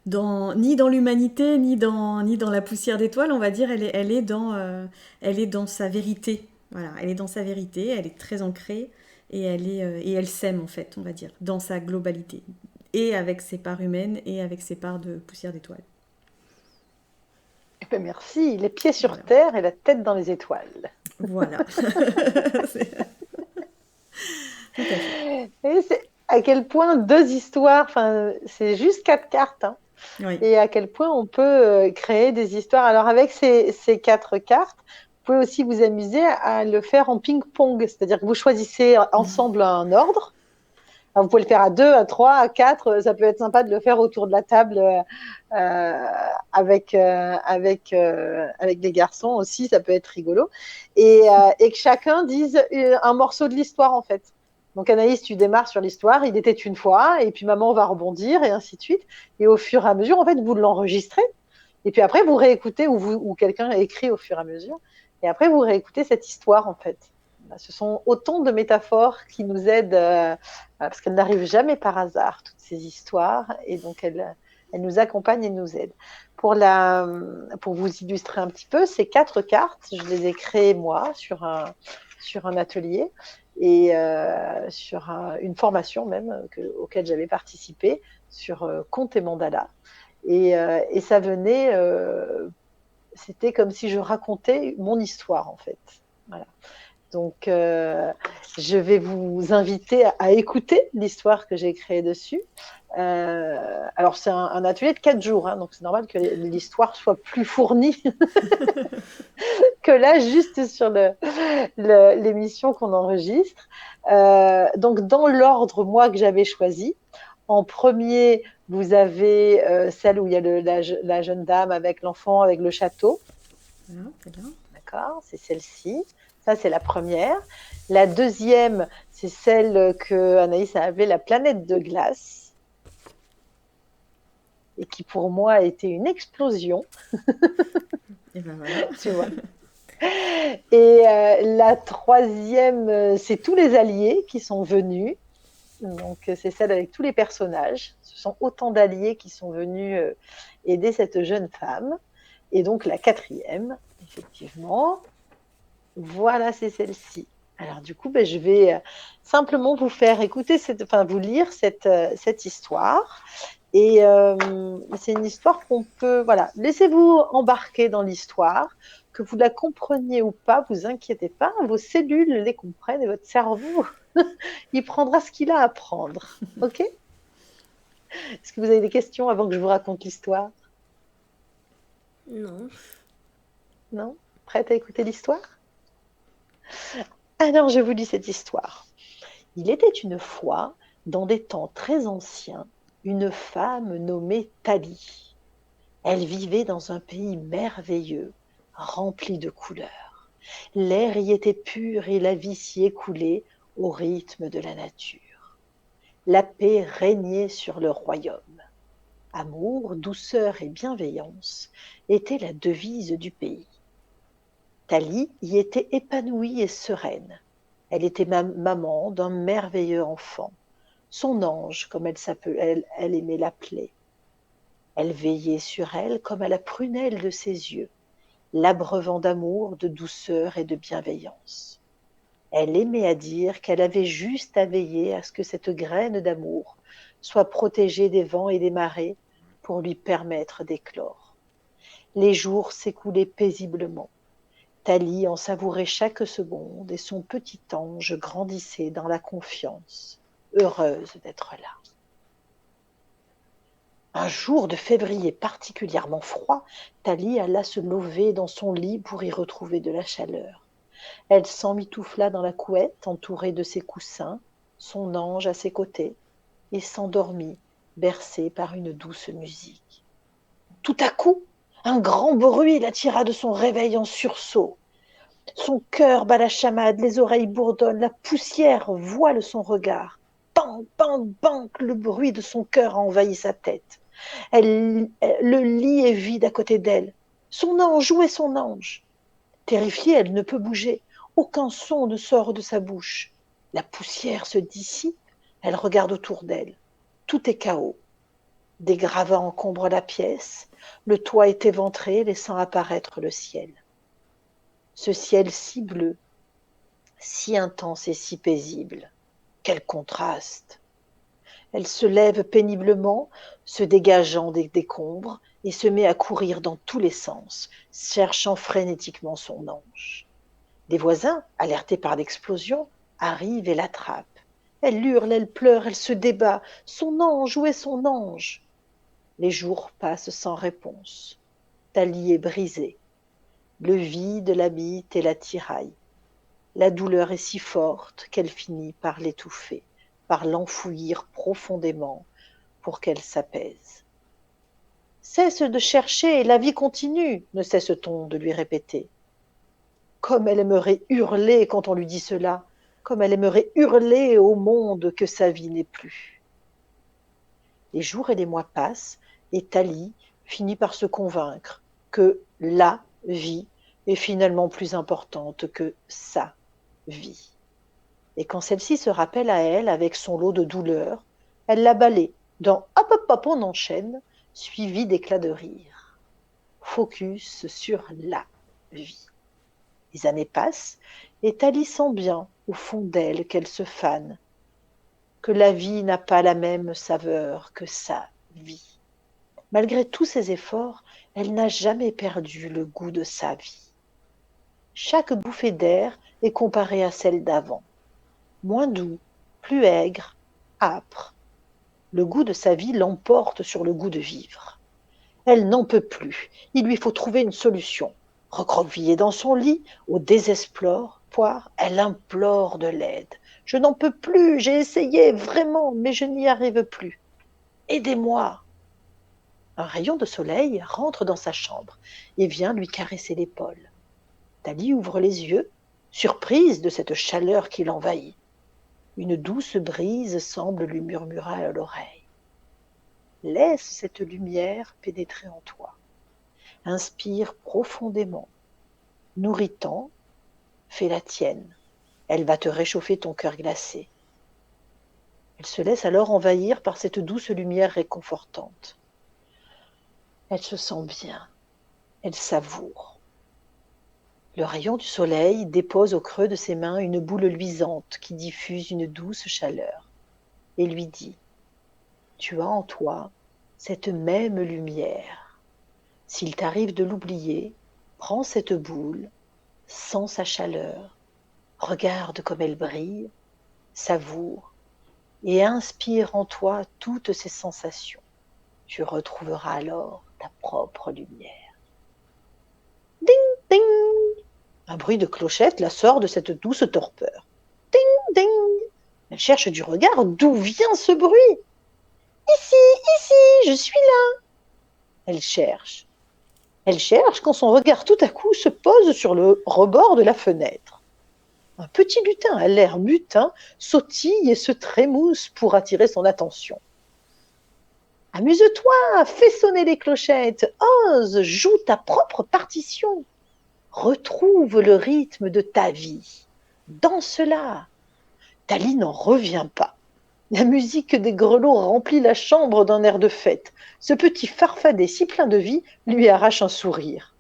ni dans l'humanité, ni dans la poussière d'étoile, on va dire, elle est dans sa vérité. Voilà, elle est dans sa vérité, elle est très ancrée et elle s'aime en fait, on va dire, dans sa globalité. Et avec ses parts humaines et avec ses parts de poussière d'étoile. Eh ben, merci. Les pieds sur Voilà. terre et la tête dans les étoiles. Voilà. Tout à fait. Et c'est à quel point deux histoires, enfin, c'est juste quatre cartes, hein, Oui. et à quel point on peut créer des histoires. Alors, avec ces quatre cartes, vous pouvez aussi vous amuser à le faire en ping-pong, c'est-à-dire que vous choisissez ensemble un ordre. Alors, vous pouvez le faire à deux, à trois, à quatre. Ça peut être sympa de le faire autour de la table avec des garçons aussi. Ça peut être rigolo. Et que chacun dise un morceau de l'histoire, en fait. Donc, Anaïs, tu démarres sur l'histoire. Il était une fois. Et puis, maman va rebondir et ainsi de suite. Et au fur et à mesure, en fait, vous l'enregistrez. Et puis après, vous réécoutez ou quelqu'un écrit au fur et à mesure. Et après, vous réécoutez cette histoire, en fait. Voilà, ce sont autant de métaphores qui nous aident, parce qu'elles n'arrivent jamais par hasard, toutes ces histoires, et donc elles nous accompagnent et nous aident. Pour vous illustrer un petit peu, ces 4 cartes, je les ai créées moi sur un atelier et sur une formation même auquel j'avais participé sur conte et mandala. Et ça venait, c'était comme si je racontais mon histoire en fait. Voilà. Donc, je vais vous inviter à écouter l'histoire que j'ai créée dessus. Alors, c'est un atelier de 4 jours, hein, donc c'est normal que l'histoire soit plus fournie que là, juste sur l'émission qu'on enregistre. Donc, dans l'ordre, moi, que j'avais choisi, en premier, vous avez celle où il y a la jeune dame avec l'enfant, avec le château. D'accord, c'est celle-ci. Ça, c'est la première. La deuxième, c'est celle que Anaïs a appelée la planète de glace. Et qui, pour moi, a été une explosion. Et ben voilà. Tu vois. Et la troisième, c'est tous les alliés qui sont venus. Donc, c'est celle avec tous les personnages. Ce sont autant d'alliés qui sont venus aider cette jeune femme. Et donc, la quatrième, effectivement, voilà, c'est celle-ci. Alors, du coup, je vais simplement vous faire écouter, vous lire cette histoire. Et c'est une histoire qu'on peut, voilà, laissez-vous embarquer dans l'histoire, que vous la compreniez ou pas, vous inquiétez pas, vos cellules les comprennent et votre cerveau, il prendra ce qu'il a à prendre. Ok? Est-ce que vous avez des questions avant que je vous raconte l'histoire? Non. Non? Prête à écouter l'histoire? Alors, je vous lis cette histoire. Il était une fois, dans des temps très anciens, une femme nommée Thalie. Elle vivait dans un pays merveilleux, rempli de couleurs. L'air y était pur et la vie s'y écoulait au rythme de la nature. La paix régnait sur le royaume. Amour, douceur et bienveillance étaient la devise du pays. Thalie y était épanouie et sereine. Elle était maman d'un merveilleux enfant, son ange, comme elle aimait l'appeler. Elle veillait sur elle comme à la prunelle de ses yeux, l'abreuvant d'amour, de douceur et de bienveillance. Elle aimait à dire qu'elle avait juste à veiller à ce que cette graine d'amour soit protégée des vents et des marées pour lui permettre d'éclore. Les jours s'écoulaient paisiblement. Thalie en savourait chaque seconde et son petit ange grandissait dans la confiance, heureuse d'être là. Un jour de février particulièrement froid, Thalie alla se lever dans son lit pour y retrouver de la chaleur. Elle s'emmitoufla dans la couette entourée de ses coussins, son ange à ses côtés, et s'endormit, bercée par une douce musique. Tout à coup, un grand bruit l'attira de son réveil en sursaut. Son cœur bat la chamade, les oreilles bourdonnent, la poussière voile son regard. Bang, bang, bang, le bruit de son cœur a envahi sa tête. Le lit est vide à côté d'elle. Son ange, où est son ange? Terrifiée, elle ne peut bouger. Aucun son ne sort de sa bouche. La poussière se dissipe. Elle regarde autour d'elle. Tout est chaos. Des gravats encombrent la pièce. Le toit est éventré, laissant apparaître le ciel. Ce ciel si bleu, si intense et si paisible. Quel contraste! Elle se lève péniblement, se dégageant des décombres, et se met à courir dans tous les sens, cherchant frénétiquement son ange. Des voisins, alertés par l'explosion, arrivent et l'attrapent. Elle hurle, elle pleure, elle se débat. Son ange, où est son ange? Les jours passent sans réponse. Thalie est brisée. Le vide l'habite et la tiraille. La douleur est si forte qu'elle finit par l'étouffer, par l'enfouir profondément pour qu'elle s'apaise. Cesse de chercher et la vie continue, ne cesse-t-on de lui répéter. Comme elle aimerait hurler quand on lui dit cela, comme elle aimerait hurler au monde que sa vie n'est plus. Les jours et les mois passent et Thalie finit par se convaincre que la vie est finalement plus importante que sa vie. Et quand celle-ci se rappelle à elle avec son lot de douleur, elle la balaie dans hop hop hop on enchaîne, suivi d'éclats de rire. Focus sur la vie. Les années passent et Thalie sent bien au fond d'elle qu'elle se fane, que la vie n'a pas la même saveur que sa vie. Malgré tous ses efforts, elle n'a jamais perdu le goût de sa vie. Chaque bouffée d'air est comparée à celle d'avant. Moins doux, plus aigre, âpre. Le goût de sa vie l'emporte sur le goût de vivre. Elle n'en peut plus. Il lui faut trouver une solution. Recroquevillée dans son lit, au désespoir, elle implore de l'aide. Je n'en peux plus, j'ai essayé vraiment, mais je n'y arrive plus. Aidez-moi. Un rayon de soleil rentre dans sa chambre et vient lui caresser l'épaule. Thalie ouvre les yeux, surprise de cette chaleur qui l'envahit. Une douce brise semble lui murmurer à l'oreille. Laisse cette lumière pénétrer en toi. Inspire profondément. Nourris-t'en, fais la tienne. Elle va te réchauffer ton cœur glacé. Elle se laisse alors envahir par cette douce lumière réconfortante. Elle se sent bien. Elle savoure. Le rayon du soleil dépose au creux de ses mains une boule luisante qui diffuse une douce chaleur et lui dit « Tu as en toi cette même lumière. S'il t'arrive de l'oublier, prends cette boule, sens sa chaleur, regarde comme elle brille, savoure et inspire en toi toutes ces sensations. Tu retrouveras alors ta propre lumière. » Ding, ding! Un bruit de clochette la sort de cette douce torpeur. Ding, ding! Elle cherche du regard d'où vient ce bruit. Ici, ici, je suis là. Elle cherche quand son regard tout à coup se pose sur le rebord de la fenêtre. Un petit lutin à l'air mutin sautille et se trémousse pour attirer son attention. Amuse-toi, fais sonner les clochettes, ose, joue ta propre partition. Retrouve le rythme de ta vie. Danse-la. Thalie n'en revient pas. La musique des grelots remplit la chambre d'un air de fête. Ce petit farfadet si plein de vie lui arrache un sourire.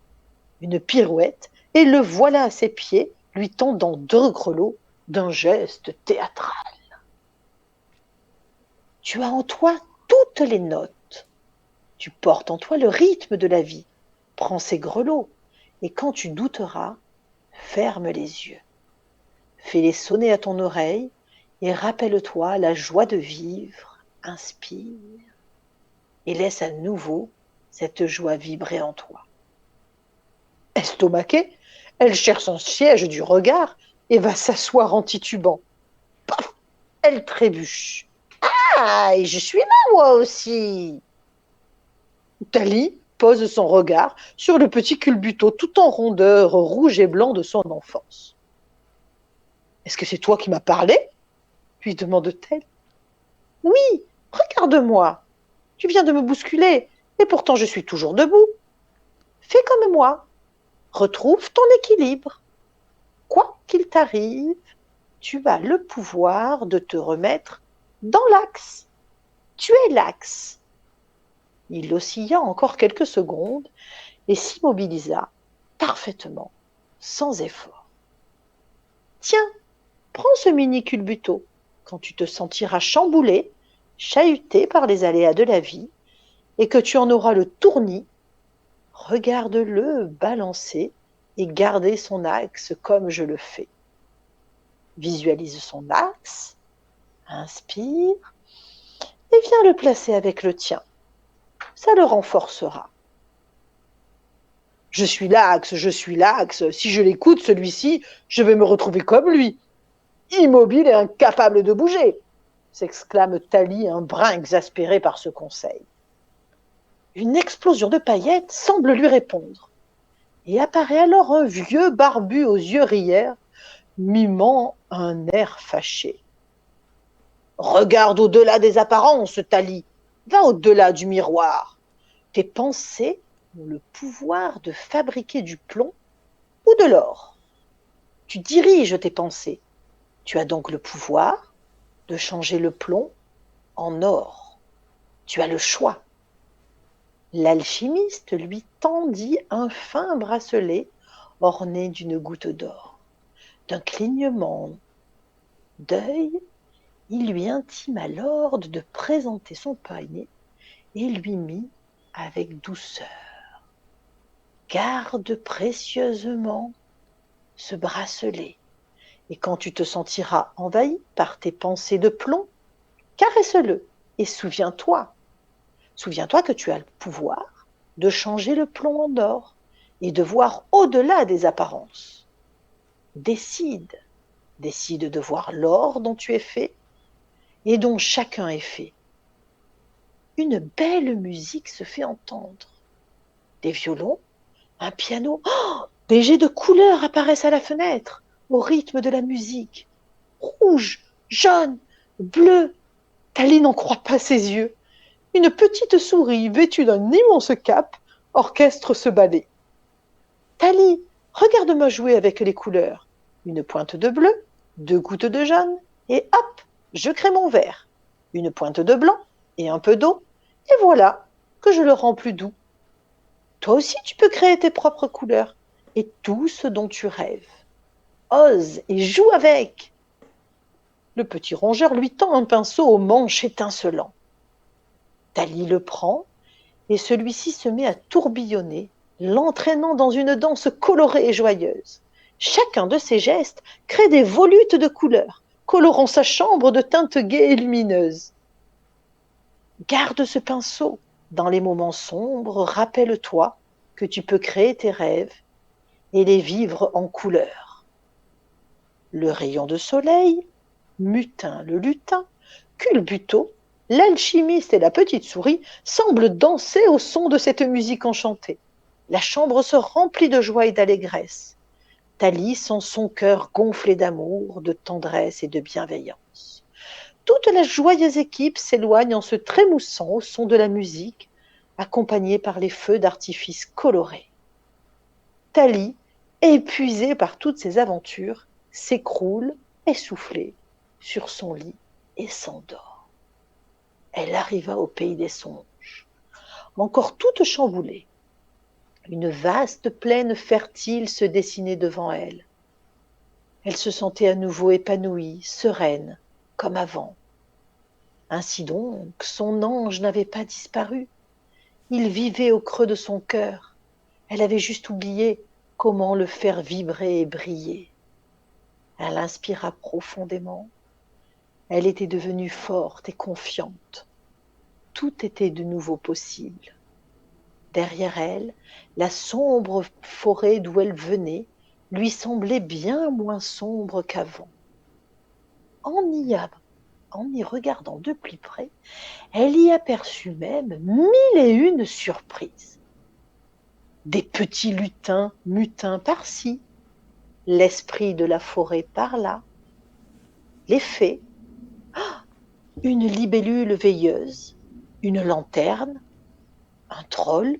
Une pirouette, et le voilà à ses pieds, lui tendant 2 grelots d'un geste théâtral. Tu as en toi toutes les notes. Tu portes en toi le rythme de la vie. Prends ces grelots, et quand tu douteras, ferme les yeux. Fais-les sonner à ton oreille, et rappelle-toi la joie de vivre, inspire, et laisse à nouveau cette joie vibrer en toi. Estomaquée, elle cherche son siège du regard et va s'asseoir en titubant. Paf! Elle trébuche. Ah, et je suis là moi aussi. Thalie pose son regard sur le petit culbuto tout en rondeur rouge et blanc de son enfance. Est-ce que c'est toi qui m'as parlé? Lui demande-t-elle. Oui, regarde-moi. Tu viens de me bousculer, et pourtant je suis toujours debout. Fais comme moi. Retrouve ton équilibre. Quoi qu'il t'arrive, tu as le pouvoir de te remettre dans l'axe. Tu es l'axe. Il oscilla encore quelques secondes et s'immobilisa parfaitement, sans effort. Tiens, prends ce mini culbuto. Quand tu te sentiras chamboulé, chahuté par les aléas de la vie, et que tu en auras le tournis, regarde-le balancer et garder son axe comme je le fais. Visualise son axe, inspire, et viens le placer avec le tien. Ça le renforcera. Je suis l'axe. Si je l'écoute, celui-ci, je vais me retrouver comme lui, immobile et incapable de bouger, s'exclame Thalie, un brin exaspérée par ce conseil. Une explosion de paillettes semble lui répondre, et apparaît alors un vieux barbu aux yeux rieurs, mimant un air fâché. Regarde au-delà des apparences, Thalie. Va au-delà du miroir. Tes pensées ont le pouvoir de fabriquer du plomb ou de l'or. Tu diriges tes pensées. Tu as donc le pouvoir de changer le plomb en or. Tu as le choix. L'alchimiste lui tendit un fin bracelet orné d'une goutte d'or. D'un clignement d'œil, il lui intima l'ordre de présenter son panier et lui mit avec douceur. Garde précieusement ce bracelet, et quand tu te sentiras envahi par tes pensées de plomb, caresse-le et souviens-toi que tu as le pouvoir de changer le plomb en or et de voir au-delà des apparences. Décide de voir l'or dont tu es fait et dont chacun est fait. Une belle musique se fait entendre. Des violons, un piano, des jets de couleurs apparaissent à la fenêtre au rythme de la musique. Rouge, jaune, bleu. Thalie n'en croit pas ses yeux. Une petite souris vêtue d'un immense cap orchestre ce ballet. Thalie, regarde-moi jouer avec les couleurs. Une pointe de bleu, 2 gouttes de jaune, et hop, je crée mon verre. Une pointe de blanc et un peu d'eau, et voilà que je le rends plus doux. Toi aussi, tu peux créer tes propres couleurs et tout ce dont tu rêves. Ose et joue avec. Le petit rongeur lui tend un pinceau aux manches étincelants. Thalie le prend et celui-ci se met à tourbillonner, l'entraînant dans une danse colorée et joyeuse. Chacun de ses gestes crée des volutes de couleurs, colorant sa chambre de teintes gaies et lumineuses. Garde ce pinceau. Dans les moments sombres, rappelle-toi que tu peux créer tes rêves et les vivre en couleurs. Le rayon de soleil, Mutin le lutin, Culbuto, l'alchimiste et la petite souris semblent danser au son de cette musique enchantée. La chambre se remplit de joie et d'allégresse. Thalie sent son cœur gonflé d'amour, de tendresse et de bienveillance. Toute la joyeuse équipe s'éloigne en se trémoussant au son de la musique, accompagnée par les feux d'artifice colorés. Thalie, épuisée par toutes ces aventures, s'écroule, essoufflée, sur son lit et s'endort. Elle arriva au pays des songes, encore toute chamboulée. Une vaste plaine fertile se dessinait devant elle. Elle se sentait à nouveau épanouie, sereine, comme avant. Ainsi donc, son ange n'avait pas disparu. Il vivait au creux de son cœur. Elle avait juste oublié comment le faire vibrer et briller. Elle inspira profondément. Elle était devenue forte et confiante. Tout était de nouveau possible. Derrière elle, la sombre forêt d'où elle venait lui semblait bien moins sombre qu'avant. En y regardant de plus près, elle y aperçut même 1001 surprises. Des petits lutins mutins par-ci, l'esprit de la forêt par-là, les fées, une libellule veilleuse, une lanterne, un troll,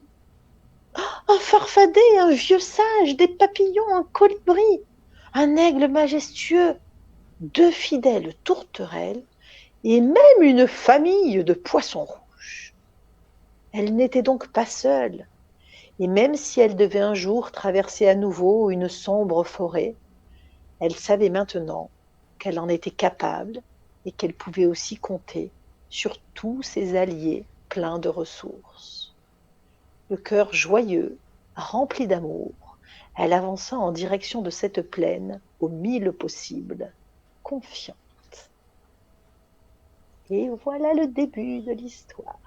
un farfadet, un vieux sage, des papillons, un colibri, un aigle majestueux, 2 fidèles tourterelles et même une famille de poissons rouges. Elle n'était donc pas seule, et même si elle devait un jour traverser à nouveau une sombre forêt, elle savait maintenant qu'elle en était capable et qu'elle pouvait aussi compter sur tous ses alliés pleins de ressources. Le cœur joyeux, rempli d'amour, elle avança en direction de cette plaine aux 1000 possibles, confiante. Et voilà le début de l'histoire.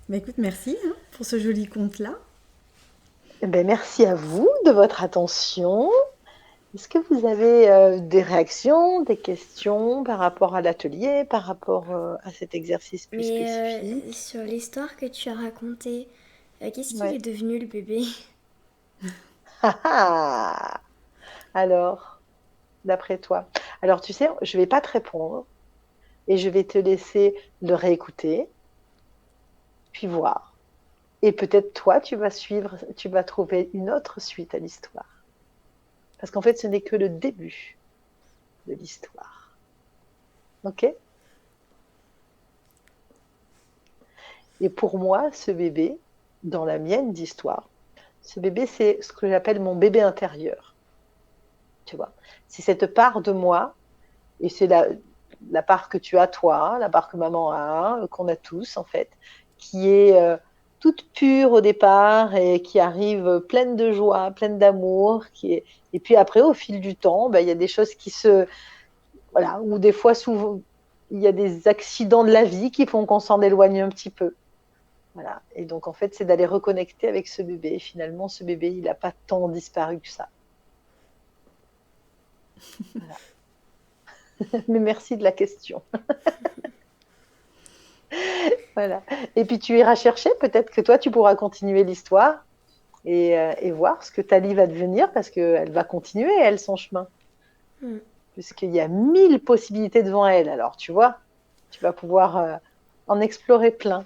Mais écoute, merci pour ce joli conte-là. Merci à vous de votre attention. Est-ce que vous avez des réactions, des questions par rapport à l'atelier, par rapport à cet exercice plus spécifique? Sur l'histoire que tu as racontée, qu'est-ce qu'il Ouais. est devenu le bébé? Alors, d'après toi? Alors, tu sais, je ne vais pas te répondre et je vais te laisser le réécouter, puis voir. Et peut-être toi, tu vas trouver une autre suite à l'histoire. Parce qu'en fait, ce n'est que le début de l'histoire. Ok ? Et pour moi, ce bébé, dans la mienne d'histoire, ce bébé, c'est ce que j'appelle mon bébé intérieur. Tu vois ? C'est cette part de moi, et c'est la part que tu as toi, la part que maman a, qu'on a tous en fait, qui est toute pure au départ et qui arrive pleine de joie, pleine d'amour. Et puis après, au fil du temps, il y a des choses qui se... Voilà, ou des fois, souvent, il y a des accidents de la vie qui font qu'on s'en éloigne un petit peu. Voilà. Et donc, en fait, c'est d'aller reconnecter avec ce bébé. Et finalement, ce bébé, il n'a pas tant disparu que ça. Voilà. Mais merci de la question. Voilà. Et puis, tu iras chercher. Peut-être que toi, tu pourras continuer l'histoire et voir ce que Tali va devenir parce qu'elle va continuer, elle, son chemin. Puisqu'il y a 1000 possibilités devant elle. Alors, tu vois, tu vas pouvoir en explorer plein.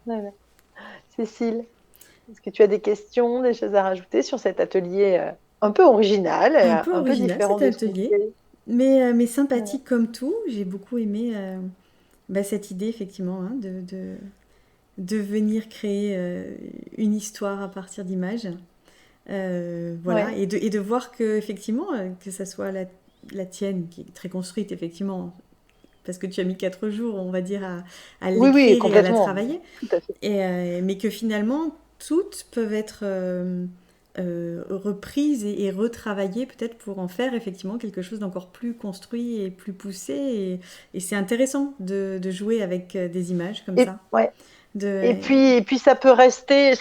Voilà. Cécile, est-ce que tu as des questions, des choses à rajouter sur cet atelier un peu original, Un peu un peu original différent cet de ce qu'on atelier, fait? mais sympathique comme tout. J'ai beaucoup aimé cette idée, effectivement, hein, de venir créer une histoire à partir d'images. Voilà, Ouais. et de voir que, effectivement, que ça soit la tienne, qui est très construite, effectivement, parce que tu as mis 4 jours, on va dire, à Oui, oui, l'écrire et à la complètement. travailler, Tout à fait. mais que finalement, toutes peuvent être reprises et retravaillées peut-être pour en faire effectivement quelque chose d'encore plus construit et plus poussé. Et c'est intéressant de jouer avec des images comme ça. Ouais. De... Et puis ça peut rester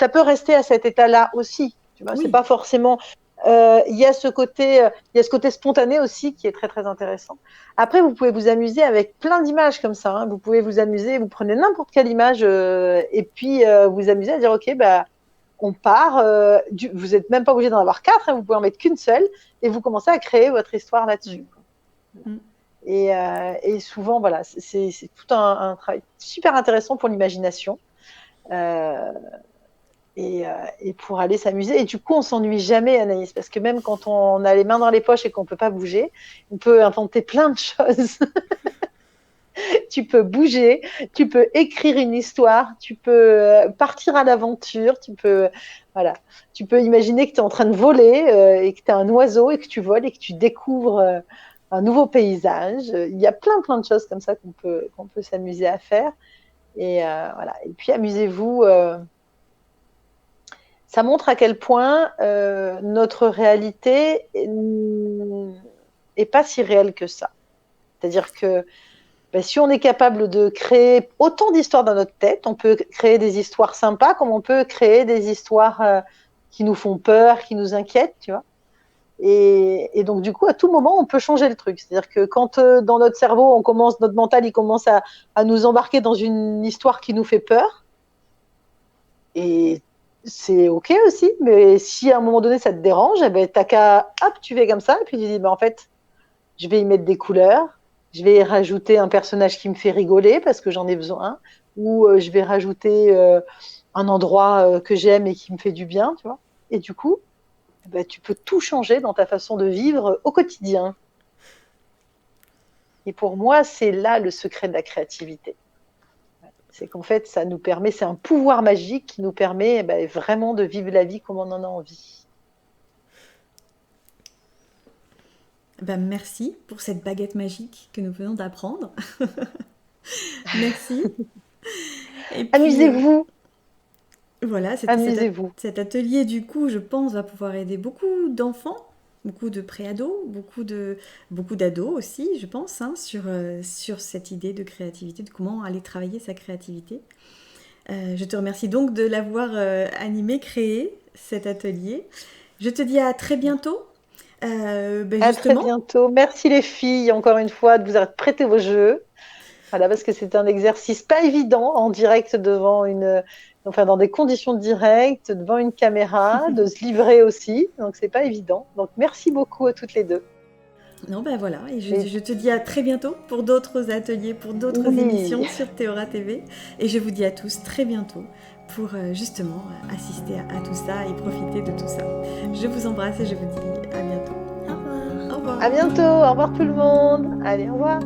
à cet état-là aussi. Tu vois, c'est Oui, pas forcément. Il y a ce côté spontané aussi qui est très très intéressant. Après, vous pouvez vous amuser avec plein d'images comme ça. Hein. Vous pouvez vous amuser, vous prenez n'importe quelle image et puis vous amusez à dire ok, on part. Vous n'êtes même pas obligé d'en avoir 4, hein, vous pouvez en mettre qu'une seule et vous commencez à créer votre histoire là-dessus. Mm. Et souvent, voilà, c'est tout un travail super intéressant pour l'imagination. Et pour aller s'amuser. Et du coup, on s'ennuie jamais, Anaïs, parce que même quand on a les mains dans les poches et qu'on peut pas bouger, on peut inventer plein de choses. Tu peux bouger, tu peux écrire une histoire, tu peux partir à l'aventure, voilà, tu peux imaginer que tu es en train de voler et que tu es un oiseau et que tu voles et que tu découvres un nouveau paysage. Il y a plein de choses comme ça qu'on peut s'amuser à faire. Et voilà. Et puis amusez-vous. Ça montre à quel point notre réalité est pas si réelle que ça. C'est-à-dire que si on est capable de créer autant d'histoires dans notre tête, on peut créer des histoires sympas comme on peut créer des histoires qui nous font peur, qui nous inquiètent, tu vois. Et donc, du coup, à tout moment, on peut changer le truc. C'est-à-dire que quand dans notre cerveau, notre mental, il commence à nous embarquer dans une histoire qui nous fait peur, et c'est ok aussi, mais si à un moment donné ça te dérange, eh ben, t'as qu'à, hop, tu fais comme ça, et puis tu dis, en fait, je vais y mettre des couleurs, je vais y rajouter un personnage qui me fait rigoler parce que j'en ai besoin, ou je vais rajouter un endroit que j'aime et qui me fait du bien, tu vois. Et du coup, ben, tu peux tout changer dans ta façon de vivre au quotidien. Et pour moi, c'est là le secret de la créativité. C'est qu'en fait, ça nous permet, c'est un pouvoir magique qui nous permet vraiment de vivre la vie comme on en a envie. Merci pour cette baguette magique que nous venons d'apprendre. Merci. Et puis, Amusez-vous. voilà, Amusez-vous. cet atelier, du coup, je pense, va pouvoir aider beaucoup d'enfants, beaucoup de préados, beaucoup d'ados aussi, je pense, hein, sur cette idée de créativité, de comment aller travailler sa créativité. Je te remercie donc de l'avoir animé, créé, cet atelier. Je te dis à très bientôt. À très Justement, bientôt. Merci les filles, encore une fois, de vous être prêtées au jeu. Voilà, parce que c'est un exercice pas évident en direct dans des conditions directes, devant une caméra, de se livrer aussi. Donc, c'est pas évident. Donc, merci beaucoup à toutes les deux. Non, ben voilà, et je te dis à très bientôt pour d'autres ateliers, pour d'autres Oui. émissions sur Théora TV. Et je vous dis à tous très bientôt pour justement assister à tout ça et profiter de tout ça. Je vous embrasse et je vous dis à bientôt. Au revoir. Au revoir. À bientôt. Au revoir tout le monde. Allez, au revoir.